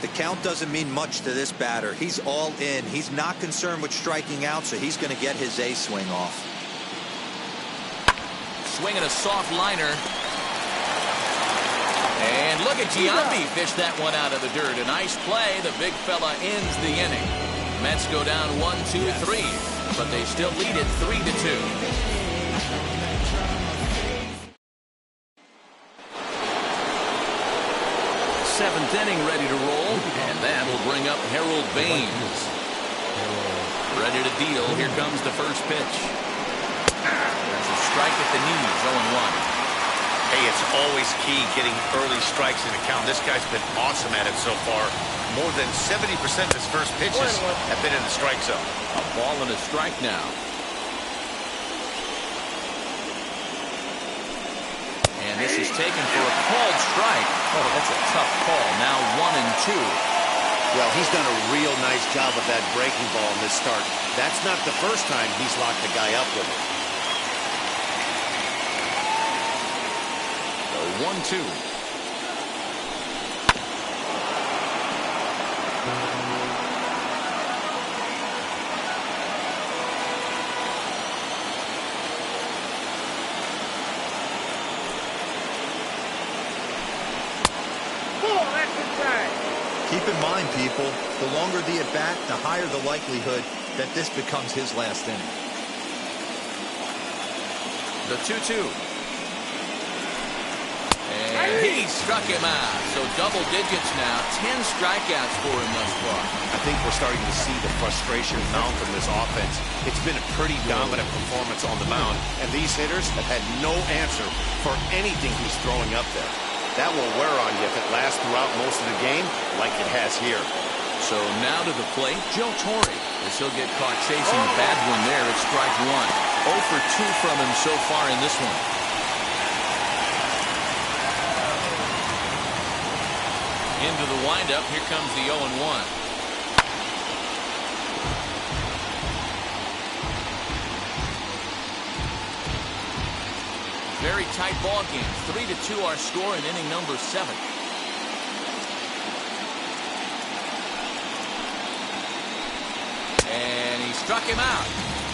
The count doesn't mean much to this batter. He's all in. He's not concerned with striking out, so he's going to get his A swing off. Swinging a soft liner. And look at Giambi fish that one out of the dirt. A nice play. The big fella ends the inning. Mets go down 1-2-3, but they still lead it 3-2. 7th inning ready to roll, and that will bring up Harold Baines. Ready to deal. Here comes the first pitch. There's a strike at the knees, 0-1. Hey, it's always key getting early strikes in the count. This guy's been awesome at it so far. More than 70% of his first pitches have been in the strike zone. A ball and a strike now. this is taken for a called strike. Oh, that's a tough call. Now 1-2. Well, he's done a real nice job of that breaking ball in this start. That's not the first time he's locked the guy up with it. 1-2. Keep in mind, people, the longer the at-bat, the higher the likelihood that this becomes his last inning. The 2-2. And he struck him out. So double digits now. 10 strikeouts for him thus far. I think we're starting to see the frustration mount from this offense. It's been a pretty dominant performance on the mound, and these hitters have had no answer for anything he's throwing up there. That will wear on you if it lasts throughout most of the game like it has here. So now to the plate, Joe Torre. As he'll get caught chasing a bad one there at strike one. 0 for 2 from him so far in this one. Into the windup, here comes the 0-1. Very tight ball game. 3-2 our score in inning number 7. And he struck him out.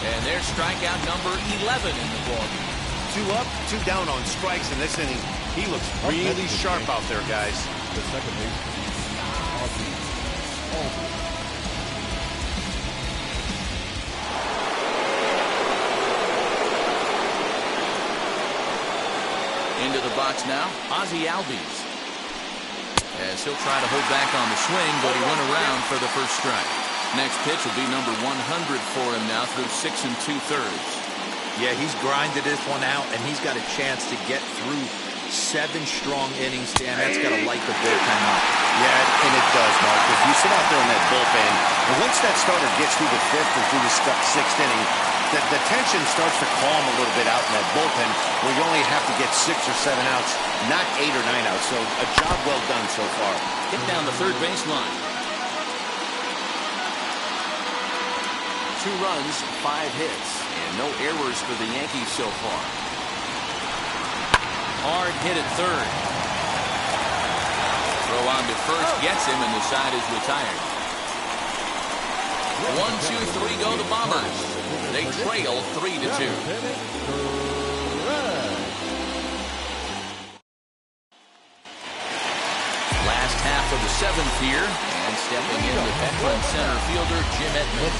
And there's strikeout number 11 in the ball game. 2 up, 2 down on strikes in this inning. He looks really sharp out there, guys. The second baseman, Into the box now, Ozzie Albies. As he'll try to hold back on the swing, but he went around for the first strike. Next pitch will be number 100 for him now through 6 2/3. Yeah, he's grinded this one out, and he's got a chance to get through 7 strong innings, Dan. That's got to light the bullpen up. Yeah, and it does, Mark. If you sit out there in that bullpen, and once that starter gets through the 5th or through the 6th inning, the tension starts to calm a little bit out in that bullpen where you only have to get 6 or 7 outs, not 8 or 9 outs. So a job well done so far. Hit down the third baseline. 2 runs, 5 hits, and no errors for the Yankees so far. Hard hit at third. Throw on to first gets him, and the side is retired. 1, 2, 3 go the Bombers. They trail 3-2. Last half of the 7th here, and stepping in the veteran center fielder Jim Edmonds.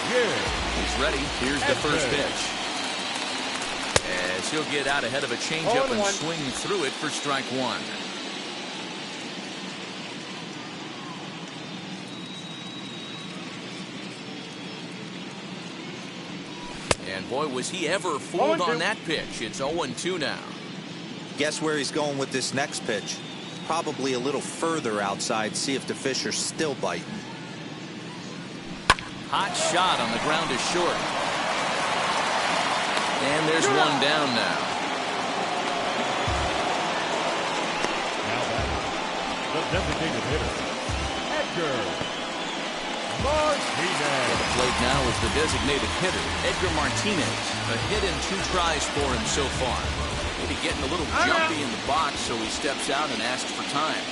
He's ready. Here's the first pitch. As he'll get out ahead of a changeup and swing through it for strike 1. And boy, was he ever fooled on that pitch. It's 0-2 now. Guess where he's going with this next pitch? Probably a little further outside. See if the fish are still biting. Hot shot on the ground is short. And there's one down now. now batting, the designated hitter, Edgar Martinez. At the plate now is the designated hitter, Edgar Martinez. A hit in 2 tries for him so far. Maybe getting a little jumpy in the box, so he steps out and asks for time.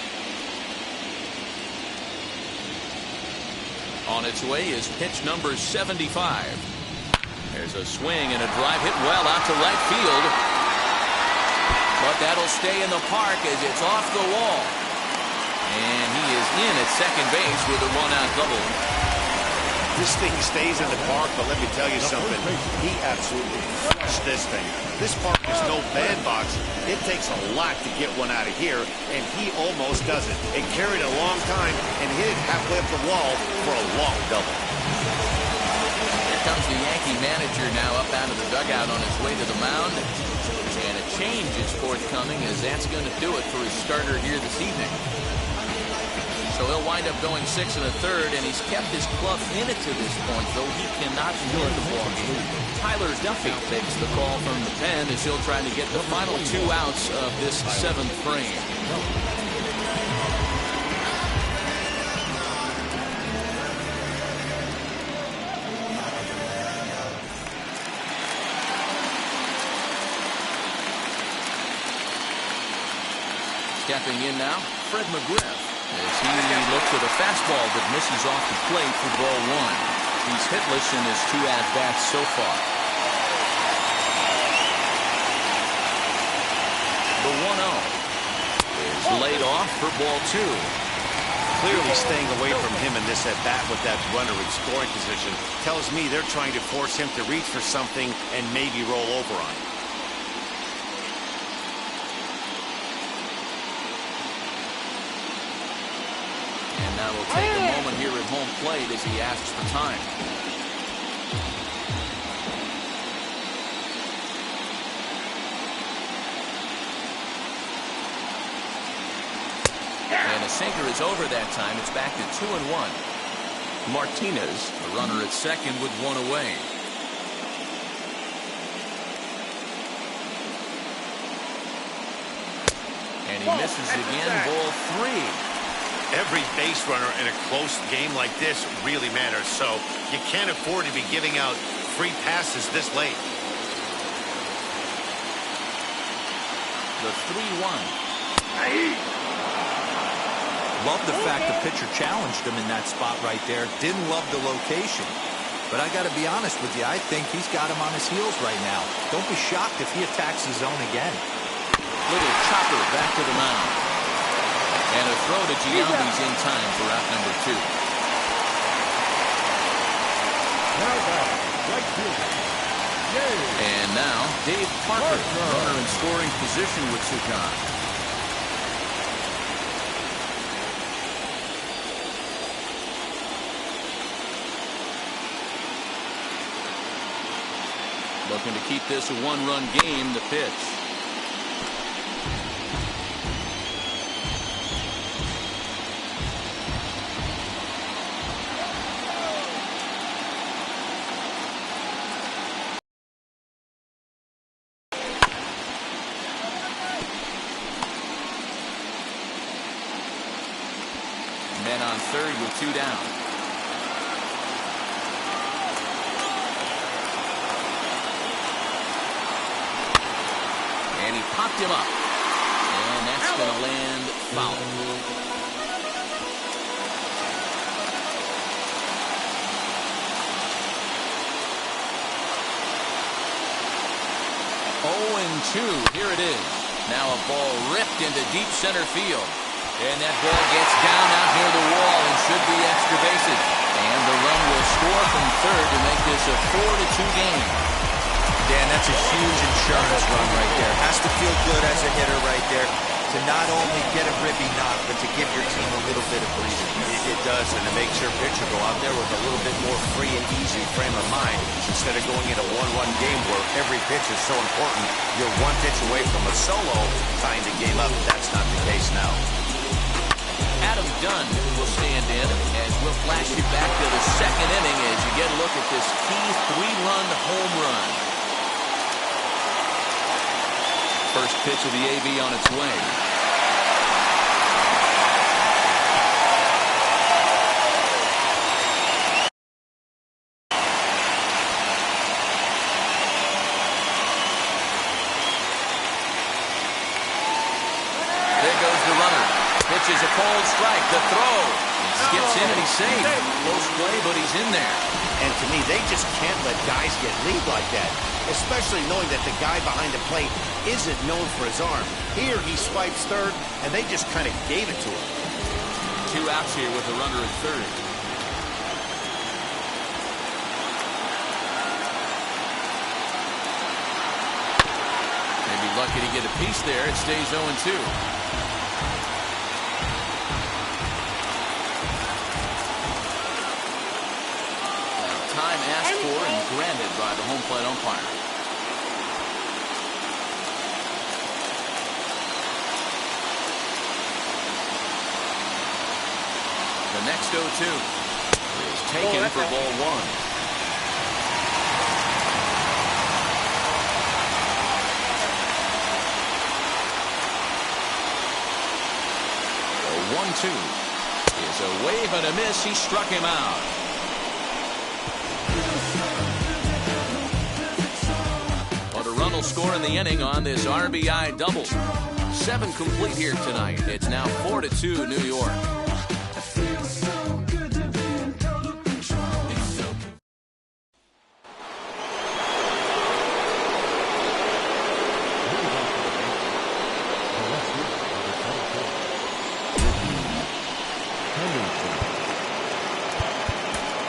On its way is pitch number 75. There's a swing and a drive hit well out to right field. But that'll stay in the park as it's off the wall. And he is in at second base with a 1-out double. This thing stays in the park, but let me tell you something. He absolutely crushed this thing. This park is no bandbox. It takes a lot to get one out of here, and he almost does it. It carried a long time and hit it halfway up the wall for a long double. Here comes the Yankee manager now up out of the dugout on his way to the mound. And a change is forthcoming, as that's going to do it for his starter here this evening. So he'll wind up going 6 1/3, and he's kept his club in it to this point, though he cannot win the ball game. Tyler Duffy takes the call from the pen as he'll try to get the final 2 outs of this 7th frame. Stepping in now, Fred McGriff, as he looks at a fastball that misses off the plate for ball 1. He's hitless in his 2 at-bats so far. The 1-0 is laid off for ball 2. Clearly staying away from him in this at-bat with that runner in scoring position tells me they're trying to force him to reach for something and maybe roll over on it. Will take a moment here at home plate as he asks for time. And a sinker is over that time. It's back to 2-1. Martinez, a runner at second with 1 away. And he misses again, ball 3. Every base runner in a close game like this really matters, so you can't afford to be giving out free passes this late. The 3-1. Love the fact the pitcher challenged him in that spot right there. Didn't love the location. But I got to be honest with you, I think he's got him on his heels right now. Don't be shocked if he attacks the zone again. Little chopper back to the mound. And a throw to GM5 in time for out number 2. Now back, right fielder. And now Dave Parker, runner in scoring position with Sukan. Looking to keep this a 1-run game. The pitch. Men on third with 2 down. And he popped him up. And that's going to land foul. Oh, 2. Here it is. Now a ball ripped into deep center field. And that ball gets down out near the wall and should be extra bases. And the run will score from third to make this a 4-2 game. Dan, that's a huge insurance run right there. Has to feel good as a hitter right there to not only get a ribby knock, but to give your team a little bit of breathing. It does, and it makes your pitcher go out there with a little bit more free and easy frame of mind instead of going in a 1-run game where every pitch is so important. You're 1 pitch away from a solo tying the game up. That's not the case now. Adam Dunn will stand in as we'll flash you back to the 2nd inning as you get a look at this key 3-run home run. First pitch of the AB on its way. There goes the runner. Pitch is a cold strike. The throw. He skips in and he's safe. Close play, but he's in there. And to me, they just can't let guys get lead like that, especially knowing that the guy behind the plate isn't known for his arm. Here, he swipes third, and they just kind of gave it to him. 2 outs here with the runner at third. Maybe lucky to get a piece there. It stays 0-2. Time asked for and granted by the home plate umpire. The next 0-2 is taken for ball one. The 1-2 is a wave and a miss. He struck him out. But a run will score in the inning on this RBI double. 7 complete here tonight. It's now 4-2 New York.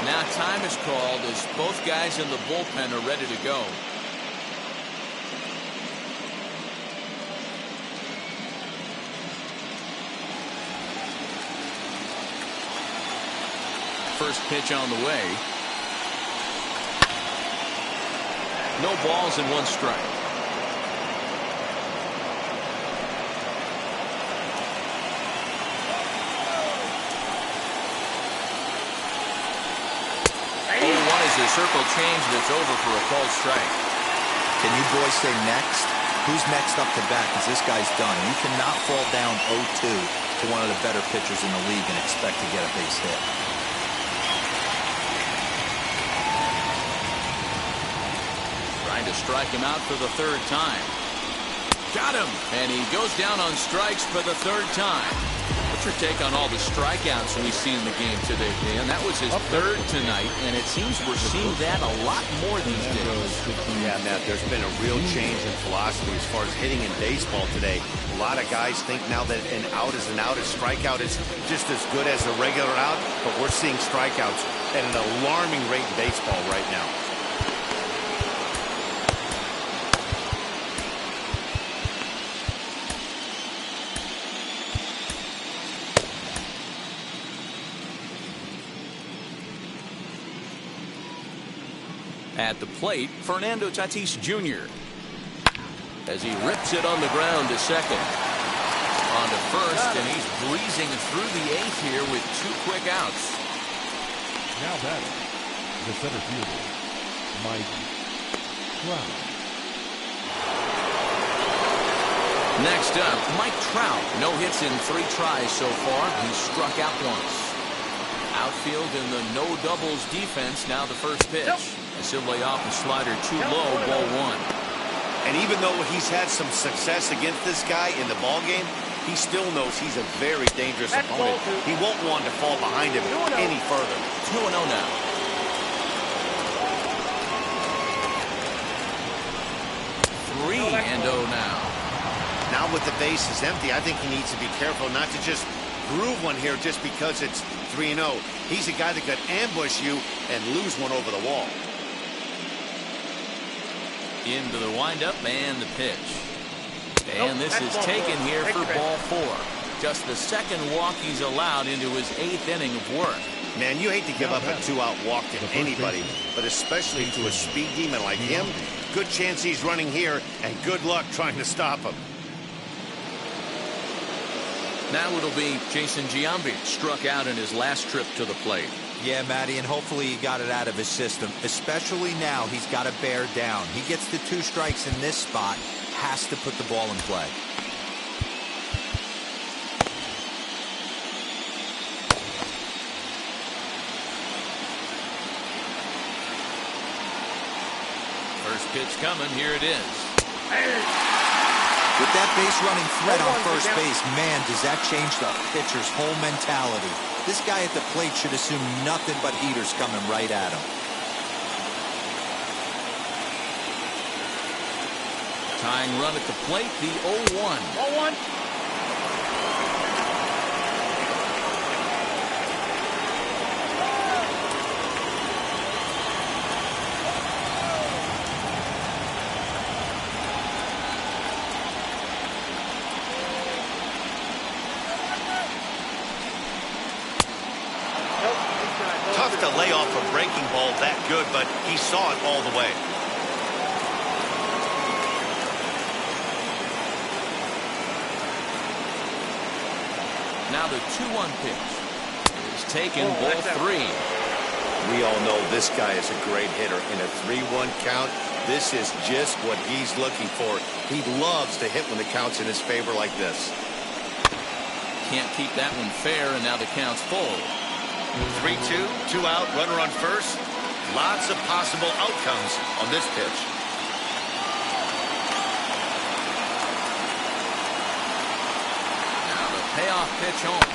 Now time is called as both guys in the bullpen are ready to go. First pitch on the way. No balls and 1 strike. The circle change that's over for a called strike. Can you boys say next? Who's next up to bat? Because this guy's done. You cannot fall down 0-2 to one of the better pitchers in the league and expect to get a base hit. Trying to strike him out for the 3rd time. Got him! And he goes down on strikes for the 3rd time. What's your take on all the strikeouts we see in the game today, Dan? That was his 3rd tonight, and it seems we're seeing that a lot more these days. Yeah, Matt, there's been a real change in philosophy as far as hitting in baseball today. A lot of guys think now that an out is an out, a strikeout is just as good as a regular out, but we're seeing strikeouts at an alarming rate in baseball right now. At the plate, Fernando Tatis Jr. as he rips it on the ground to second. On to first, and he's breezing through the 8th here with 2 quick outs. Now batting, the center fielder, Mike Trout. Next up, Mike Trout. No hits in 3 tries so far. He's struck out once. Outfield in the no doubles defense. Now the first pitch. As he'll lay off the slider too low, ball 1. And even though he's had some success against this guy in the ball game, he still knows he's a very dangerous opponent. He won't want to fall behind him any further. 2-0 now. And 0 now. Now with the bases empty, I think he needs to be careful not to just groove one here just because it's 3-0. He's a guy that could ambush you and lose one over the wall. Into the windup and the pitch. And this is taken here for ball 4. Just the 2nd walk he's allowed into his 8th inning of work. Man, you hate to give up a 2-out walk to anybody, but especially to a speed demon like him. Good chance he's running here, and good luck trying to stop him. Now it'll be Jason Giambi, struck out in his last trip to the plate. Yeah, Matty, and hopefully he got it out of his system. Especially now, he's got to bear down. He gets the 2 strikes in this spot, has to put the ball in play. First pitch coming, here it is. With that base running threat on first base, man, does that change the pitcher's whole mentality. This guy at the plate should assume nothing but heaters coming right at him. Tying run at the plate, the 0-1. 0-1. Tough to lay off a breaking ball that good, but he saw it all the way. Now the 2-1 pitch is is taken, ball 3. We all know this guy is a great hitter. In a 3-1 count, this is just what he's looking for. He loves to hit when the count's in his favor like this. Can't keep that one fair, and now the count's full. 3-2, 2 out, runner on first. Lots of possible outcomes on this pitch. Now the payoff pitch home,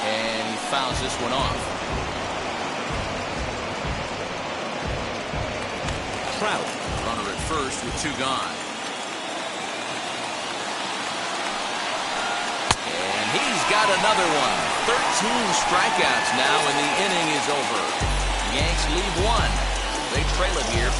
and he fouls this one off. Trout, runner at first with 2 gone. And he's got another one. 13 strikeouts now, and the inning is over. Yanks lead 1. They trail it here 4-2.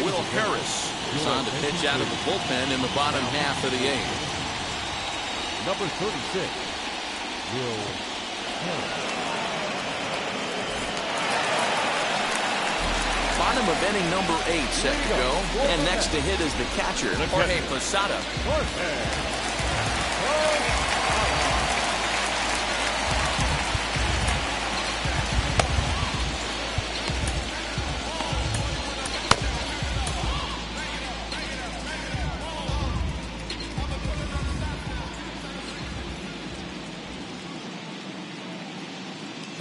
Will Harris is on to pitch out of the bullpen in the bottom half of the 8th. Number 36, Will Harris. Bottom of inning number 8 set to go. And next to hit is the catcher, Jorge Posada.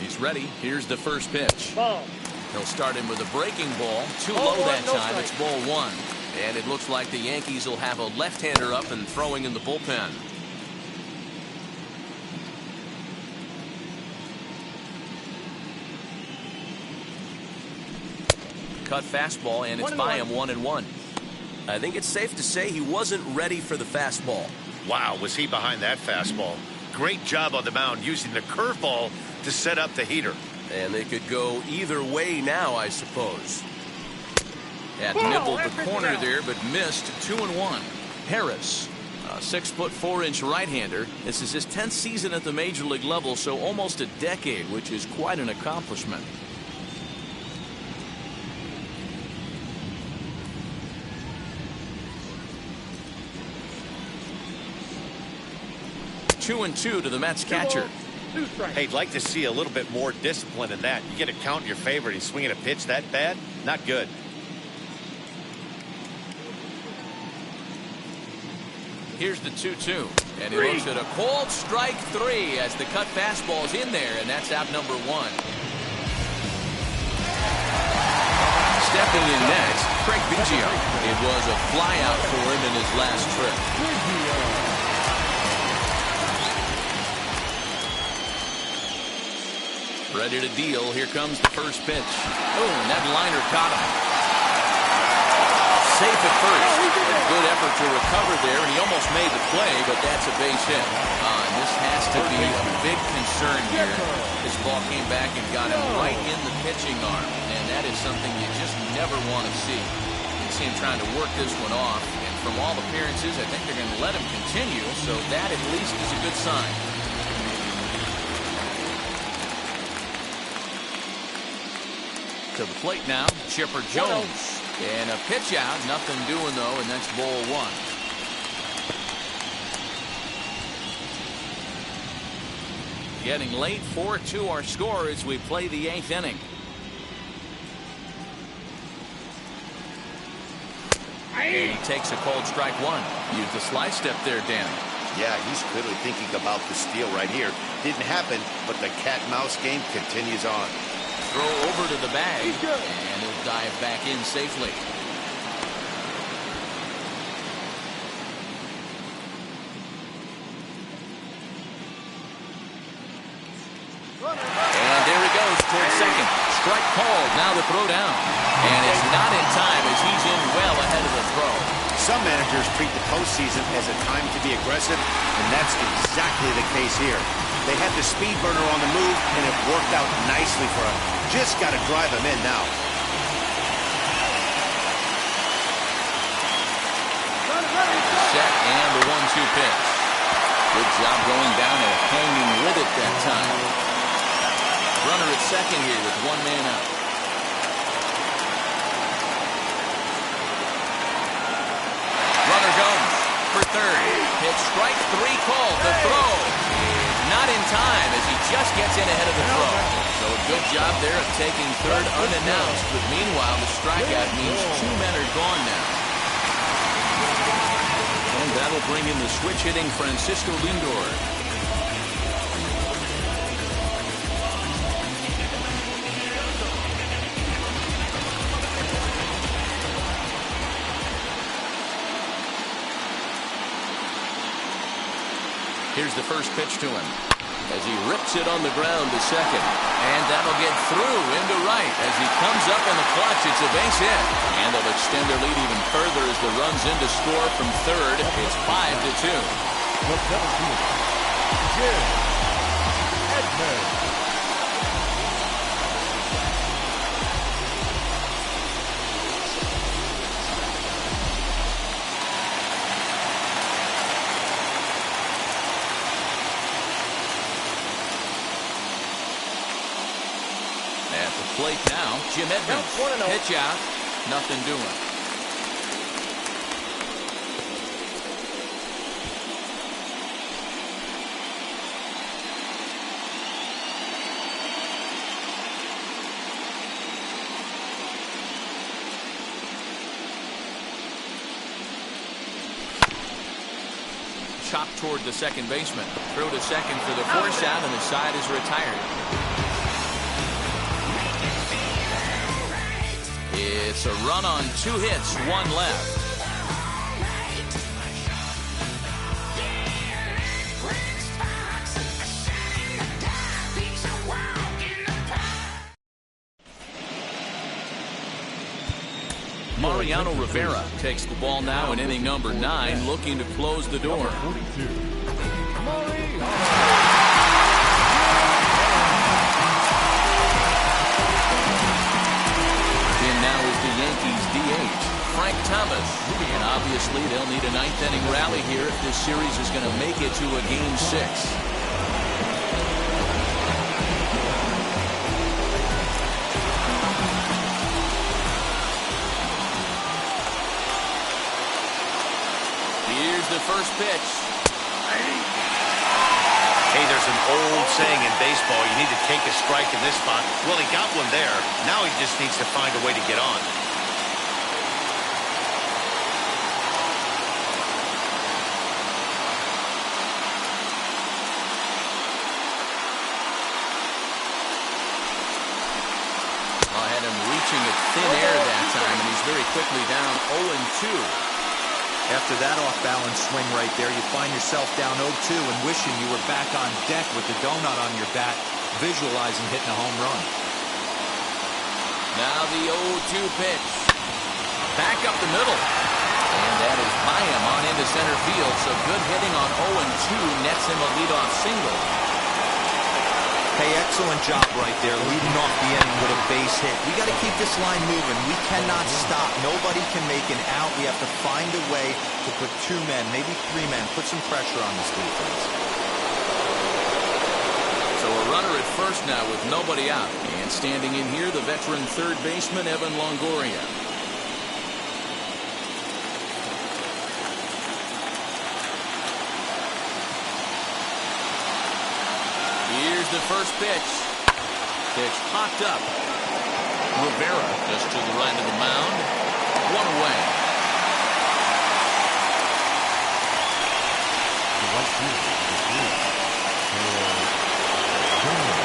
He's ready. Here's the first pitch. Ball. He'll start him with a breaking ball. Too low that time. It's ball 1. And it looks like the Yankees will have a left-hander up and throwing in the bullpen. Cut fastball, and it's by him 1-1. I think it's safe to say he wasn't ready for the fastball. Wow, was he behind that fastball. Great job on the mound using the curveball to set up the heater. And they could go either way now, I suppose. Had nibbled the corner there, but missed. 2-1. Harris, a 6'4" right-hander. This is his 10th season at the major league level, so almost a decade, which is quite an accomplishment. Two and 2 to the Mets catcher. Hey, I'd like to see a little bit more discipline in that. You get a count in your favor and he's swinging a pitch that bad? Not good. Here's the 2-2. And he looks at a cold strike 3 as the cut fastball's in there, and that's out number 1. Stepping in next, Craig Biggio. It was a flyout for him in his last trip. Ready to deal. Here comes the first pitch. Oh, and that liner caught him. Safe at first. A good effort to recover there, and he almost made the play, but that's a base hit. And this has to be a big concern here. This ball came back and got him right in the pitching arm, and that is something you just never want to see. You see him trying to work this one off, and from all appearances, I think they're going to let him continue, so that at least is a good sign. To the plate now, Chipper Jones. And a pitch out, nothing doing though, and that's ball 1. Getting late, 4-2 our score as we play the 8th inning. And he takes a cold strike 1. Use the slide step there, Dan. Yeah, he's clearly thinking about the steal right here. Didn't happen, but the cat-mouse game continues on. Throw over to the bag, and he'll dive back in safely. And there he goes towards second. Strike called, now the throw down. And it's not in time as he's in well ahead of the throw. Some managers treat the postseason as a time to be aggressive, and that's exactly the case here. They had the speed burner on the move, and it worked out nicely for him. Just got to drive him in now. Set and the 1-2 pitch. Good job going down and hanging with it that time. Runner at second here with 1 man out. Runner goes for third. Pitch strike 3 called. The throw is not in time as he just gets in ahead of the throw. So a good job there of taking third unannounced. But meanwhile, the strikeout means 2 men are gone now. And that'll bring in the switch-hitting Francisco Lindor. Here's the first pitch to him as he rips it on the ground to second. And that'll get through into right as he comes up in the clutch. It's a base hit. And they'll extend their lead even further as the run's in to score from third. It's 5-2. The 17th, Edman. Plate now, Jim Edmonds. Pitch out, nothing doing. Chopped toward the second baseman. Throw to second for the force out, and the side is retired. It's a run on 2 hits, 1 left. Mariano Rivera takes the ball now in inning number 9, looking to close the door. 42. Now is the Yankees DH, Frank Thomas. And obviously they'll need a 9th inning rally here if this series is going to make it to a Game 6. Here's the first pitch. Hey, there's an old saying in baseball, you need to take a strike in this spot. Well, he got one there. Now he just needs to find a way to get on. I had him reaching at thin air that time, and he's very quickly down 0-2. After that off-balance swing right there, you find yourself down 0-2 and wishing you were back on deck with the donut on your bat, visualizing hitting a home run. Now the 0-2 pitch. Back up the middle. And that is by him on into center field. So good hitting on 0-2 nets him a leadoff single. Hey, excellent job right there, leading off the inning with a base hit. We got to keep this line moving. We cannot stop. Nobody can make an out. We have to find a way to put 2 men, maybe 3 men, put some pressure on this defense. So a runner at first now with nobody out. And standing in here, the veteran third baseman, Evan Longoria. Here's the first pitch. Pitch popped up. Rivera just to the right of the mound. 1 away.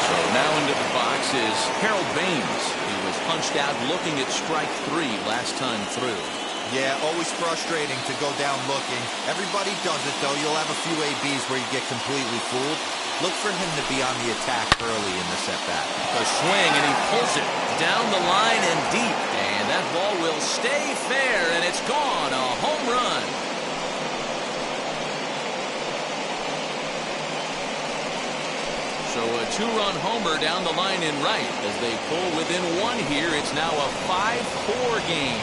So now into the box is Harold Baines. He was punched out looking at strike 3 last time through. Yeah, always frustrating to go down looking. Everybody does it, though. You'll have a few ABs where you get completely fooled. Look for him to be on the attack early in this at-bat. A swing, and he pulls it down the line and deep. And that ball will stay fair, and it's gone. A home run. So a 2-run homer down the line in right. As they pull within 1 here, it's now a 5-4 game.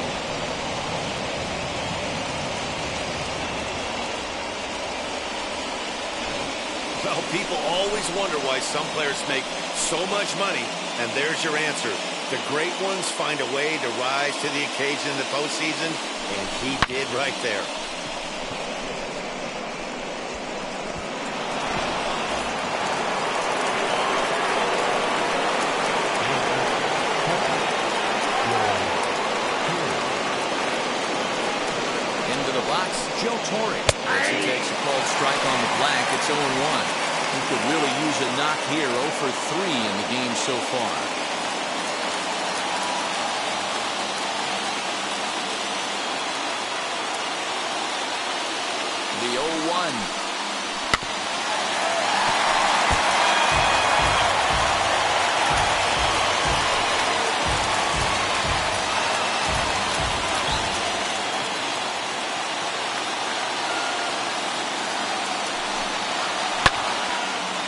Well, people always wonder why some players make so much money, and there's your answer. The great ones find a way to rise to the occasion in the postseason, and he did right there. the box, Joe Torre. As he takes a called strike on the black, it's 0-1. He could really use a knock here, 0 for 3 in the game so far. The 0-1.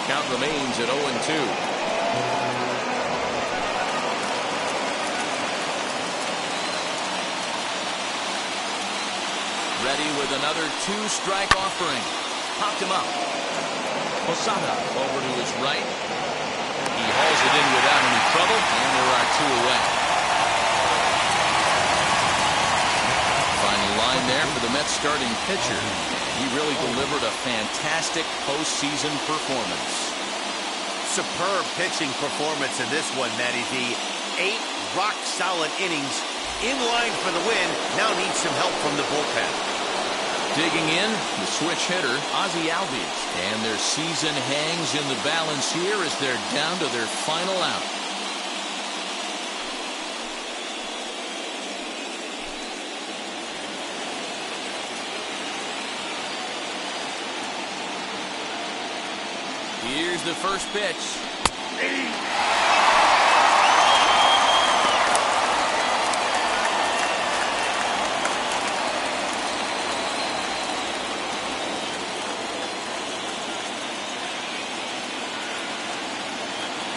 Count remains at 0-2. Ready with another 2-strike offering. Popped him up. Posada over to his right. He hauls it in without any trouble, and there are 2 away. Final line there for the Mets starting pitcher. He really delivered a fantastic postseason performance. Superb pitching performance in this one, Matty V. 8 rock-solid innings, in line for the win. Now needs some help from the bullpen. Digging in, the switch hitter, Ozzie Albies. And their season hangs in the balance here as they're down to their final out. Here's the first pitch.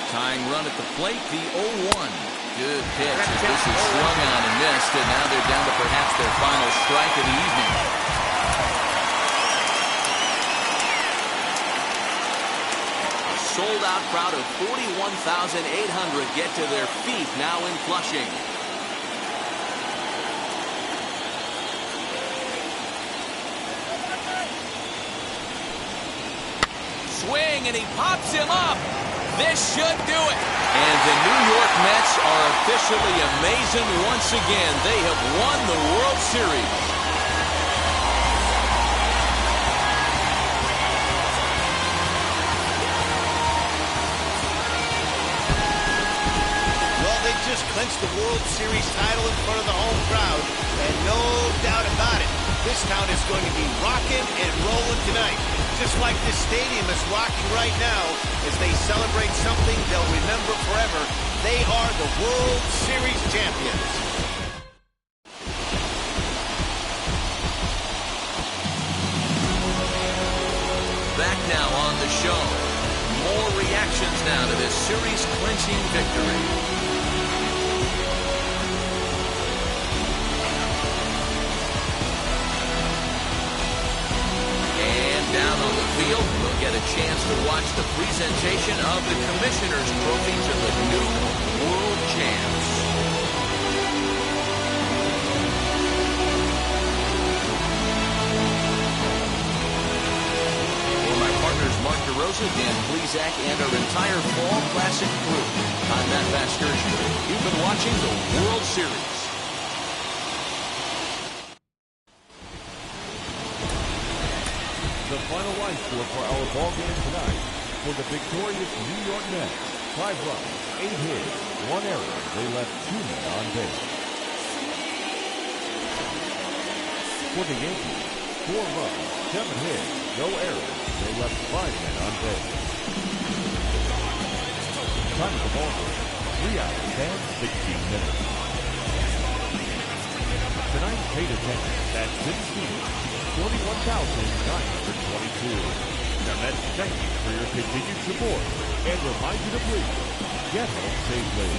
Tying run at the plate, the 0-1. Good pitch. This is swung on and missed, and now they're down to perhaps their final strike of the evening. Sold-out crowd of 41,800 get to their feet now in Flushing. Swing, and he pops him up. This should do it. And the New York Mets are officially amazing once again. They have won the World Series. Just clinched the World Series title in front of the home crowd, and no doubt about it, this town is going to be rocking and rolling tonight, just like this stadium is rocking right now as they celebrate something they'll remember forever. They are the World Series champions. Back now on the show. More reactions now to this series clinching victory. Down on the field, we'll get a chance to watch the presentation of the Commissioner's Trophy to the new World Champs. For my partners Mark DeRosa, Dan Plesac, and our entire Fall Classic crew, I'm Matt Vasgersian. You've been watching the World Series. The final line score for our ball game tonight. For the victorious New York Mets, 5 runs, 8 hits, 1 error. They left 2 men on base. For the Yankees, 4 runs, 7 hits, no errors. They left 5 men on base. Time of the ball game, 3 hours and 16 minutes. Tonight's paid attendance at Citi Field, 41,922. The Mets thank you for your continued support and remind you to please get home safely.